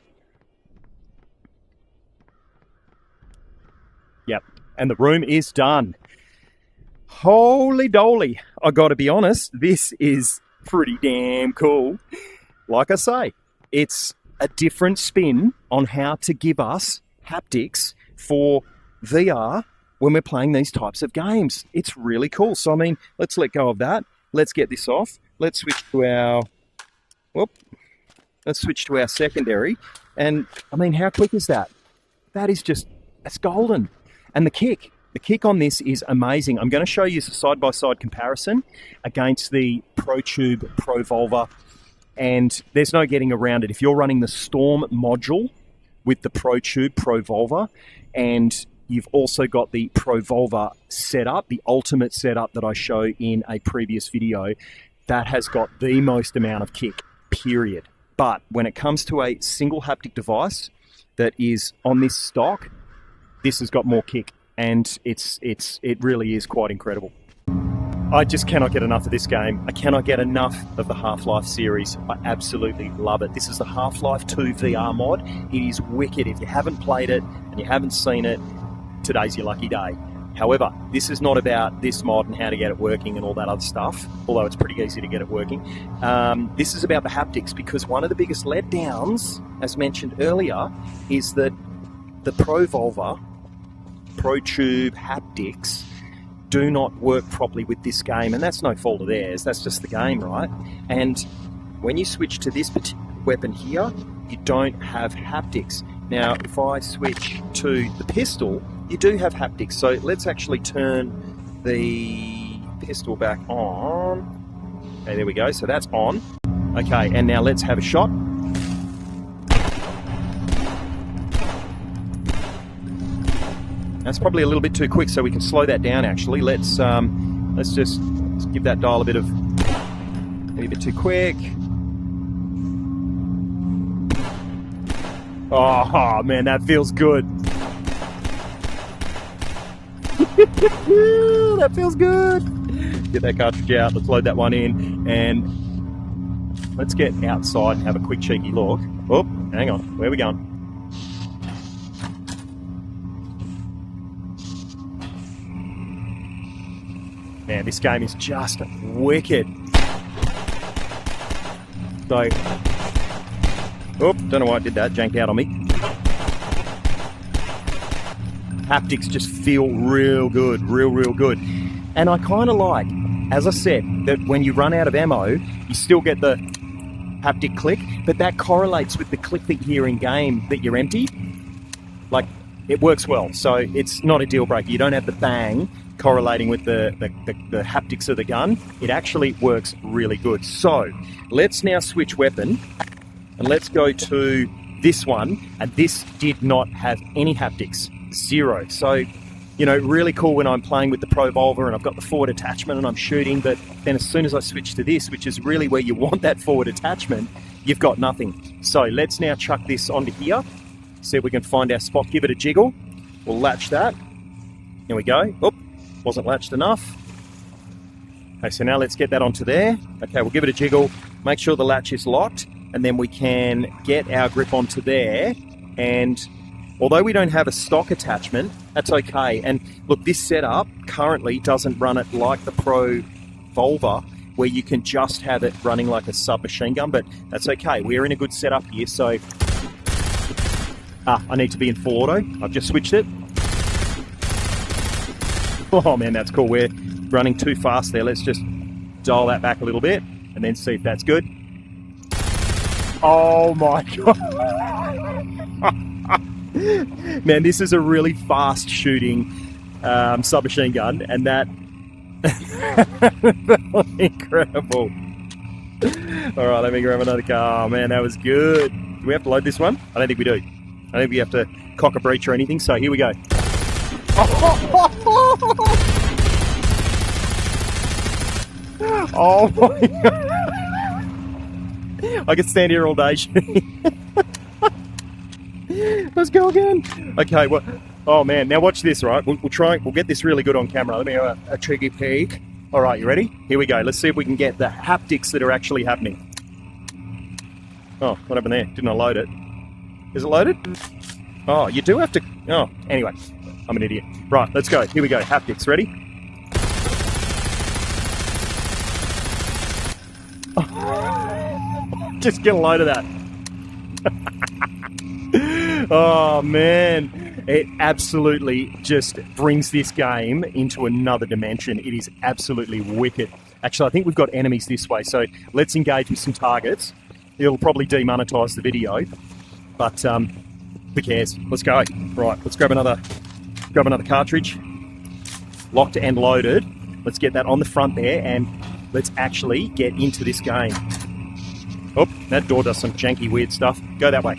Yep. And the room is done. Holy doly. I got to be honest, this is pretty damn cool. Like I say, it's a different spin on how to give us haptics for VR when we're playing these types of games. It's really cool. So, I mean, let's let go of that. Let's get this off. Let's switch to our... Let's switch to our secondary. And, I mean, how quick is that? That is just... That's golden. And the kick on this is amazing. I'm going to show you a side-by-side comparison against the Protube Provolver, and there's no getting around it. If you're running the Storm module with the Protube Provolver, and you've also got the Provolver setup, the ultimate setup that I show in a previous video, that has got the most amount of kick, period. But when it comes to a single haptic device that is on this stock, this has got more kick, and it really is quite incredible. I just cannot get enough of this game. I cannot get enough of the Half-Life series. I absolutely love it. This is the Half-Life 2 VR mod. It is wicked. If you haven't played it and you haven't seen it, today's your lucky day. However, this is not about this mod and how to get it working and all that other stuff, although it's pretty easy to get it working. This is about the haptics, because one of the biggest letdowns, as mentioned earlier, is that the Provolver, Protube haptics do not work properly with this game, and that's no fault of theirs, that's just the game, right? And when you switch to this particular weapon here, you don't have haptics. Now, if I switch to the pistol, you do have haptics. So let's actually turn the pistol back on. Okay, there we go. So that's on. Okay, and now let's have a shot. That's probably a little bit too quick, so we can slow that down. Actually, let's just give that dial maybe a bit too quick. Oh man, that feels good. That feels good. Get that cartridge out. Let's load that one in, and let's get outside and have a quick cheeky look. Oh, hang on. Where are we going? Man, this game is just wicked. So, don't know why I did that. Janked out on me. Haptics just feel real good, real good. And I kind of like, as I said, that when you run out of ammo, you still get the haptic click, but that correlates with the click that you hear in game that you're empty. Like, it works well, so it's not a deal breaker. You don't have the bang correlating with the haptics of the gun. It actually works really good. So let's now switch weapon, and let's go to this one, and this did not have any haptics, zero. So, you know, really cool when I'm playing with the Provolver and I've got the forward attachment and I'm shooting, but then as soon as I switch to this, which is really where you want that forward attachment, you've got nothing. So let's now chuck this onto here, see if we can find our spot, give it a jiggle. We'll latch that. There we go. Oop, wasn't latched enough. Okay, so now let's get that onto there. Okay, we'll give it a jiggle, make sure the latch is locked, and then we can get our grip onto there. And although we don't have a stock attachment, that's okay. And look, this setup currently doesn't run it like the Provolver, where you can just have it running like a submachine gun, but that's okay. We're in a good setup here, so... I need to be in full auto. I've just switched it. Oh man, that's cool. We're running too fast there. Let's just dial that back a little bit and then see if that's good. Oh my God. Man, this is a really fast shooting submachine gun, and that was incredible. All right, let me grab another car. Oh man, that was good. Do we have to load this one? I don't think we do. I don't think we have to cock a breach or anything, so here we go. Oh my God. I could stand here all day. Let's go again. Okay, well, oh man, now watch this, right? We'll get this really good on camera. Let me have a tricky peek. All right, you ready? Here we go. Let's see if we can get the haptics that are actually happening. Oh, what happened there? Didn't I load it? Is it loaded? Oh, you do have to... Oh, anyway, I'm an idiot. Right, let's go. Here we go. Haptics, ready? Just get a load of that. Oh, man. It absolutely just brings this game into another dimension. It is absolutely wicked. Actually, I think we've got enemies this way, so let's engage with some targets. It'll probably demonetize the video, but who cares? Let's go. Right, let's grab another cartridge. Locked and loaded. Let's get that on the front there, and let's actually get into this game. Oh, that door does some janky, weird stuff. Go that way.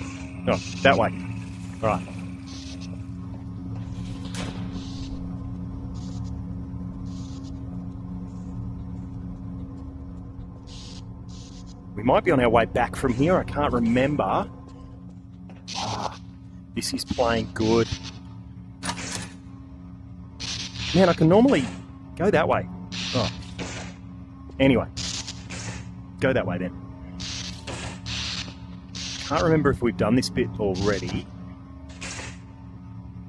Oh, that way. All right. We might be on our way back from here. I can't remember. This is playing good. Man, I can normally go that way. Oh. Anyway. Go that way then. Can't remember if we've done this bit already.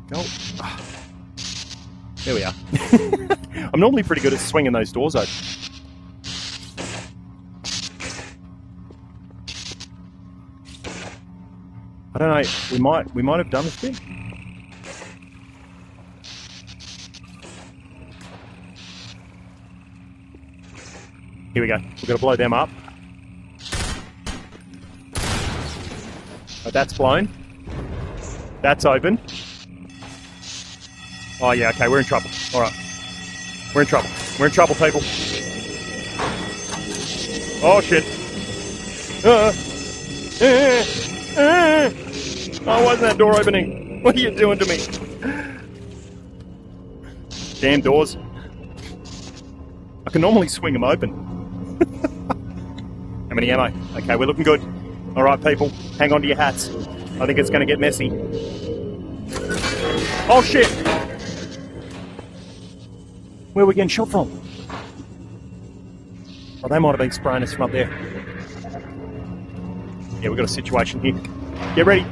Go. Oh. There we are. I'm normally pretty good at swinging those doors open. I don't know. We might have done this bit. Here we go. We've got to blow them up. Oh, that's blown. That's open. Oh yeah. Okay, we're in trouble. All right. We're in trouble. We're in trouble, people. Oh shit. Oh, why isn't that door opening? What are you doing to me? Damn doors. I can normally swing them open. How many ammo? Okay, we're looking good. All right, people, hang on to your hats. I think it's going to get messy. Oh, shit! Where are we getting shot from? Oh, they might have been spraying us from up there. Yeah, we've got a situation here. Get ready.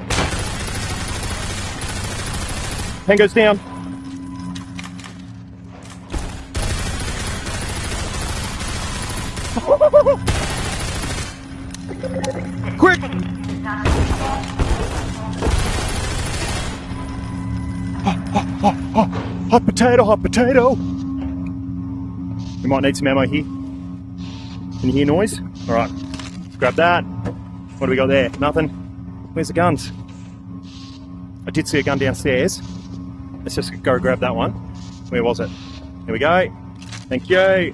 Tango's down. Quick! Hot potato, hot potato! We might need some ammo here. Can you hear noise? Alright, let's grab that. What do we got there? Nothing. Where's the guns? I did see a gun downstairs. Let's just go grab that one. Where was it? There we go. Thank you.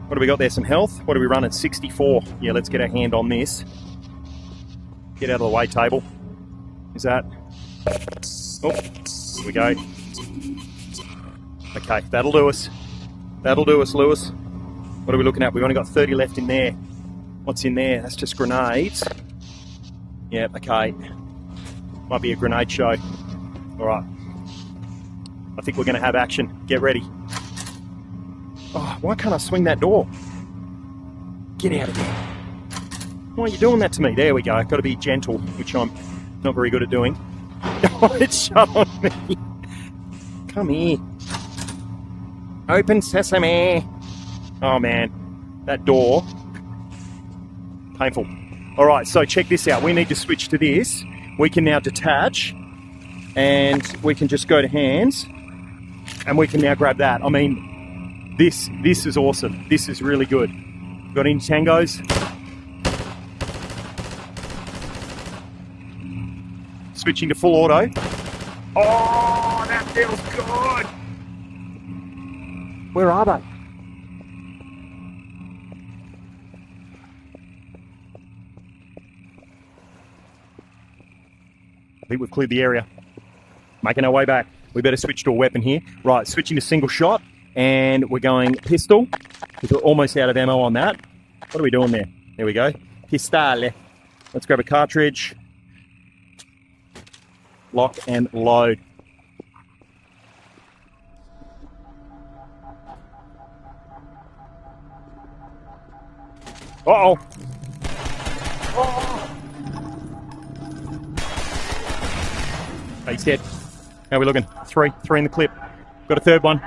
What do we got there? Some health? What are we running? 64. Yeah, let's get our hand on this. Get out of the way, table. Is that... Oh, here we go. Okay, that'll do us. That'll do us, Lewis. What are we looking at? We've only got 30 left in there. What's in there? That's just grenades. Yeah, okay. Might be a grenade show. Alright. I think we're going to have action. Get ready. Oh, why can't I swing that door? Get out of there. Why are you doing that to me? There we go. I've got to be gentle, which I'm not very good at doing. Oh, it's shut on me. Come here. Open sesame. Oh, man. That door. Painful. All right, so check this out. We need to switch to this. We can now detach, and we can just go to hands, and we can now grab that. I mean, this is awesome. This is really good. Got any tangos? Switching to full auto. Oh, that feels good. Where are they? I think we've cleared the area. Making our way back. We better switch to a weapon here. Right, switching to single shot, and we're going pistol. We're almost out of ammo on that. What are we doing there? There we go. Pistole. Let's grab a cartridge. Lock and load. Uh-oh. Oh. He's dead. How are we looking? Three in the clip. Got a third one.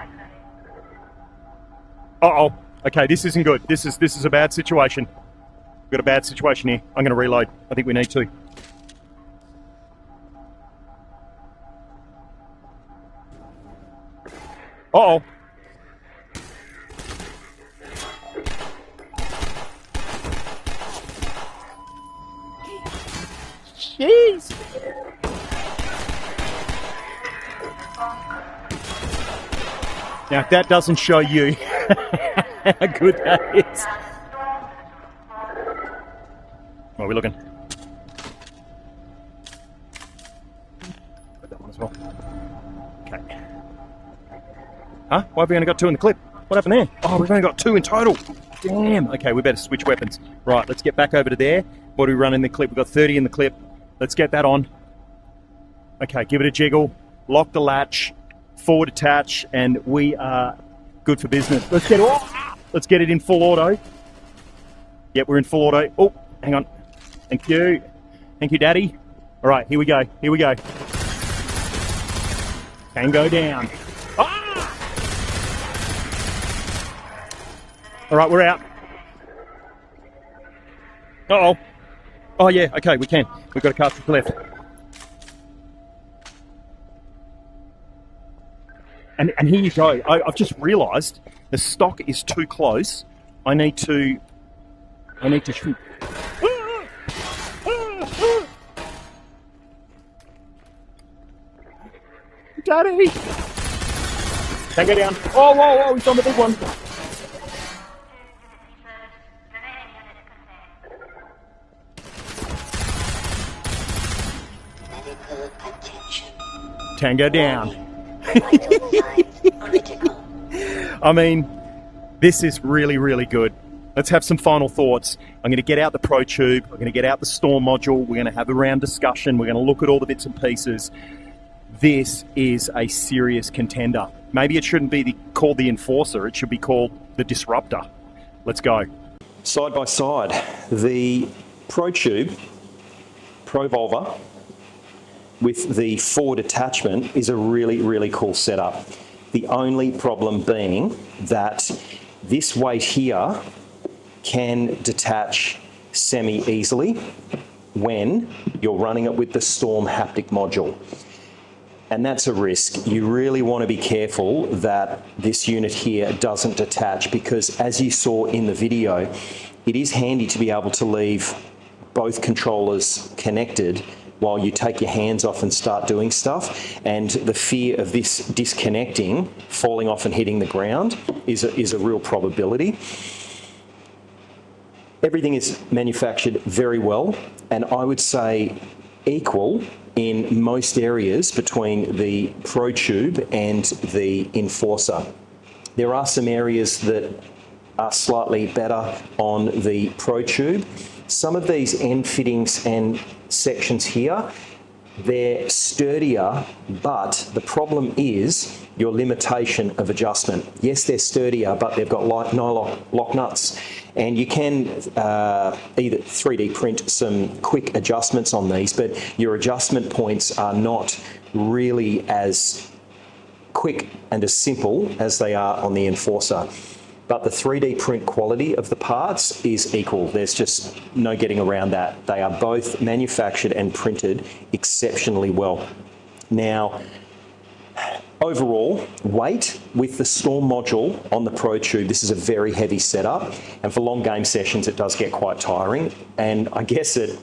Uh-oh. Okay, this isn't good. This is a bad situation. We've got a bad situation here. I'm going to reload. I think we need to. Uh-oh. Jeez. Now, if that doesn't show you how good that is. Where are we looking? Put that one as well. Okay. Huh? Why have we only got 2 in the clip? What happened there? Oh, we've only got 2 in total. Damn. Okay, we better switch weapons. Right, let's get back over to there. What do we run in the clip? We've got 30 in the clip. Let's get that on. Okay, give it a jiggle. Lock the latch. Forward attach, and we are good for business. Let's get it in full auto. Yep, we're in full auto. Oh, hang on. Thank you. Thank you, Daddy. All right, here we go. Here we go. Can go down. Ah! All right, we're out. Uh-oh. Oh, yeah, okay, we can. We've got a cartridge left. And here you go. I've just realised the stock is too close. I need to shoot. Daddy! Take it down. Oh, whoa, he's on the big one. Tango down. I mean, this is really, really good. Let's have some final thoughts. I'm going to get out the Protube. I'm going to get out the Storm module. We're going to have a round discussion. We're going to look at all the bits and pieces. This is a serious contender. Maybe it shouldn't be called the Enforcer. It should be called the Disruptor. Let's go. Side by side, the Protube, Provolver, with the forward attachment is a really, really cool setup. The only problem being that this weight here can detach semi-easily when you're running it with the Storm haptic module. And that's a risk. You really want to be careful that this unit here doesn't detach, because as you saw in the video, it is handy to be able to leave both controllers connected while you take your hands off and start doing stuff. And the fear of this disconnecting, falling off and hitting the ground is a real probability. Everything is manufactured very well, and I would say equal in most areas between the Protube and the Enforcer. There are some areas that are slightly better on the Protube. Some of these end fittings and sections here, they're sturdier, but the problem is your limitation of adjustment. Yes, they're sturdier, but they've got nylon lock nuts, and you can either 3D print some quick adjustments on these, but your adjustment points are not really as quick and as simple as they are on the Enforcer. But the 3D print quality of the parts is equal. There's just no getting around that. They are both manufactured and printed exceptionally well. Now, overall, weight with the Storm module on the Protube, this is a very heavy setup, and for long game sessions it does get quite tiring, and I guess it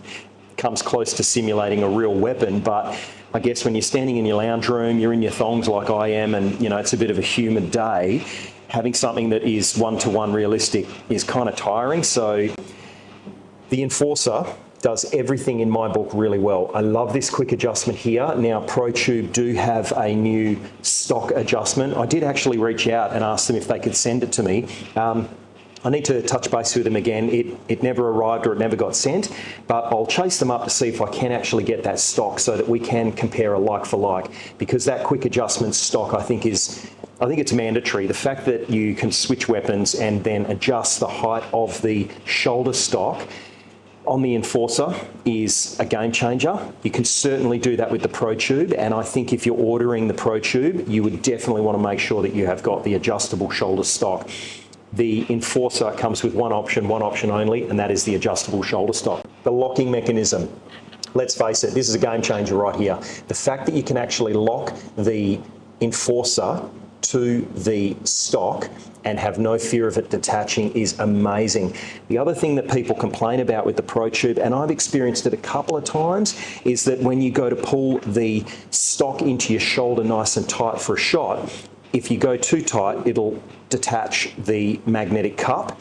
comes close to simulating a real weapon, but I guess when you're standing in your lounge room, you're in your thongs like I am, and you know it's a bit of a humid day, having something that is one-to-one realistic is kind of tiring. So the Enforcer does everything in my book really well. I love this quick adjustment here. Now, Protube do have a new stock adjustment. I did actually reach out and ask them if they could send it to me. I need to touch base with them again. It never arrived or it never got sent, but I'll chase them up to see if I can actually get that stock so that we can compare a like for like, because that quick adjustment stock I think it's mandatory. The fact that you can switch weapons and then adjust the height of the shoulder stock on the Enforcer is a game changer. You can certainly do that with the Protube, and I think if you're ordering the Protube, you would definitely want to make sure that you have got the adjustable shoulder stock. The Enforcer comes with one option only, and that is the adjustable shoulder stock. The locking mechanism. Let's face it, this is a game changer right here. The fact that you can actually lock the Enforcer to the stock and have no fear of it detaching is amazing. The other thing that people complain about with the Protube, and I've experienced it a couple of times, is that when you go to pull the stock into your shoulder nice and tight for a shot, if you go too tight, it'll detach the magnetic cup.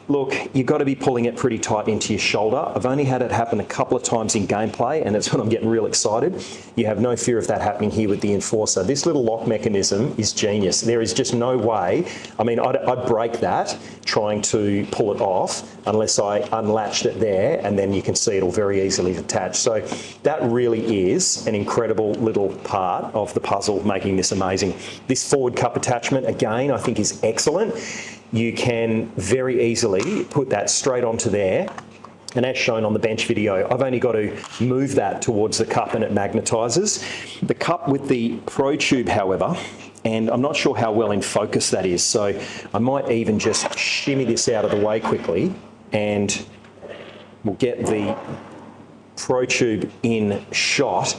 Look, you've got to be pulling it pretty tight into your shoulder. I've only had it happen a couple of times in gameplay, and it's when I'm getting real excited. You have no fear of that happening here with the Enforcer. This little lock mechanism is genius. There is just no way. I mean, I'd break that trying to pull it off unless I unlatched it there, and then you can see it'll very easily detach. So that really is an incredible little part of the puzzle, making this amazing. This forward cup attachment, again, I think is excellent. You can very easily put that straight onto there, and as shown on the bench video, I've only got to move that towards the cup and it magnetises. The cup with the Protube, however, and I'm not sure how well in focus that is, so I might even just shimmy this out of the way quickly, and we'll get the Protube in shot.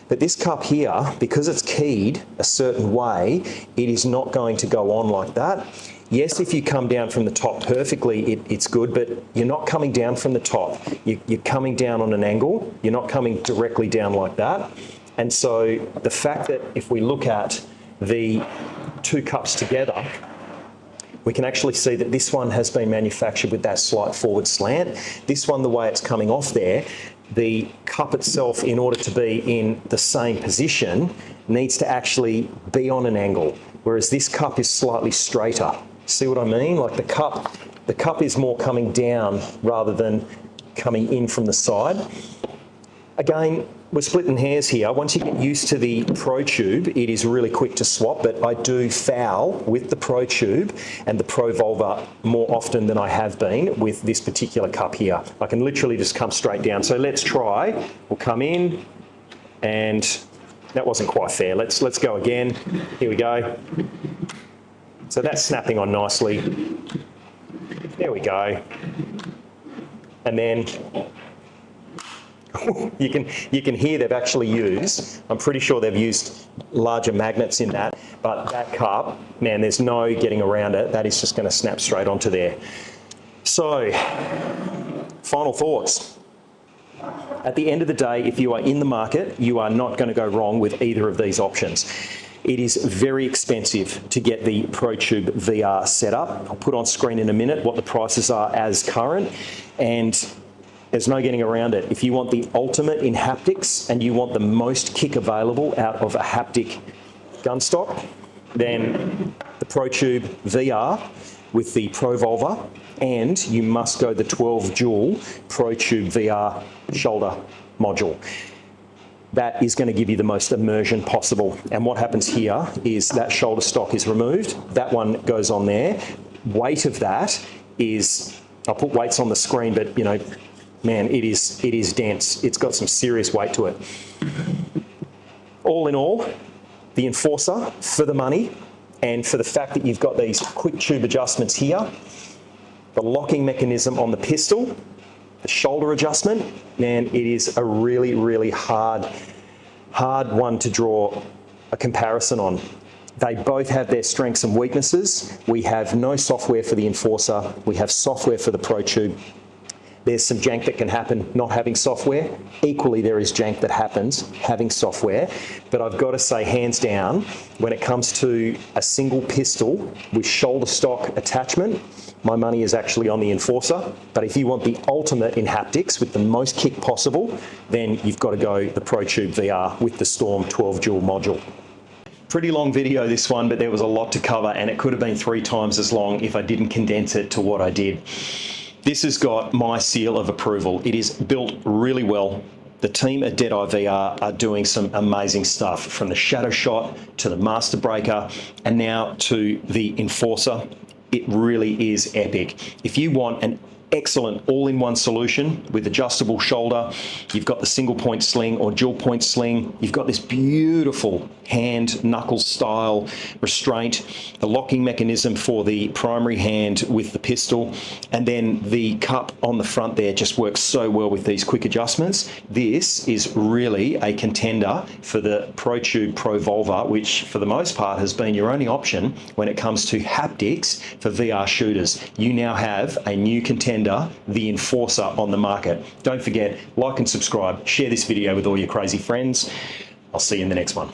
But this cup here, because it's keyed a certain way, it is not going to go on like that. Yes, if you come down from the top perfectly, it's good, but you're not coming down from the top. You're coming down on an angle. You're not coming directly down like that. And so the fact that if we look at the two cups together, we can actually see that this one has been manufactured with that slight forward slant. This one, the way it's coming off there, the cup itself, in order to be in the same position, needs to actually be on an angle, whereas this cup is slightly straighter. See what I mean? Like the cup is more coming down rather than coming in from the side. Again, we're splitting hairs here. Once you get used to the Protube, it is really quick to swap, but I do foul with the Protube and the Provolver more often than I have been with this particular cup here. I can literally just come straight down. So let's try. We'll come in, and that wasn't quite fair. Let's go again. Here we go. So that's snapping on nicely. There we go. And then you can hear they've actually used, I'm pretty sure they've used larger magnets in that, but that cup, man, there's no getting around it. That is just going to snap straight onto there. So, final thoughts. At the end of the day, if you are in the market, you are not going to go wrong with either of these options. It is very expensive to get the Protube VR set up. I'll put on screen in a minute what the prices are as current, and there's no getting around it. If you want the ultimate in haptics and you want the most kick available out of a Haptic Gunstock, then the Protube VR with the Provolver, and you must go the 12 joule Protube VR shoulder module. That is going to give you the most immersion possible. And what happens here is that shoulder stock is removed. That one goes on there. Weight of that is, I'll put weights on the screen, but you know, man, it is dense. It's got some serious weight to it. All in all, the Enforcer, for the money and for the fact that you've got these quick tube adjustments here, the locking mechanism on the pistol, the shoulder adjustment, man, it is a really, really hard one to draw a comparison on. They both have their strengths and weaknesses. We have no software for the Enforcer. We have software for the Protube. There's some jank that can happen not having software. Equally, there is jank that happens having software. But I've got to say, hands down, when it comes to a single pistol with shoulder stock attachment, my money is actually on the Enforcer. But if you want the ultimate in haptics with the most kick possible, then you've got to go the Protube VR with the Storm 12 dual module. Pretty long video this one, but there was a lot to cover, and it could have been 3 times as long if I didn't condense it to what I did. This has got my seal of approval. It is built really well. The team at Deadeye VR are doing some amazing stuff, from the Shadow Shot to the Master Breaker and now to the Enforcer. It really is epic. If you want an excellent all-in-one solution with adjustable shoulder, you've got the single point sling or dual point sling, you've got this beautiful hand knuckle style restraint, the locking mechanism for the primary hand with the pistol, and then the cup on the front there just works so well with these quick adjustments. This is really a contender for the Protube Provolver, which for the most part has been your only option when it comes to haptics for VR shooters. You now have a new contender, the Enforcer, on the market. Don't forget, like and subscribe, share this video with all your crazy friends. I'll see you in the next one.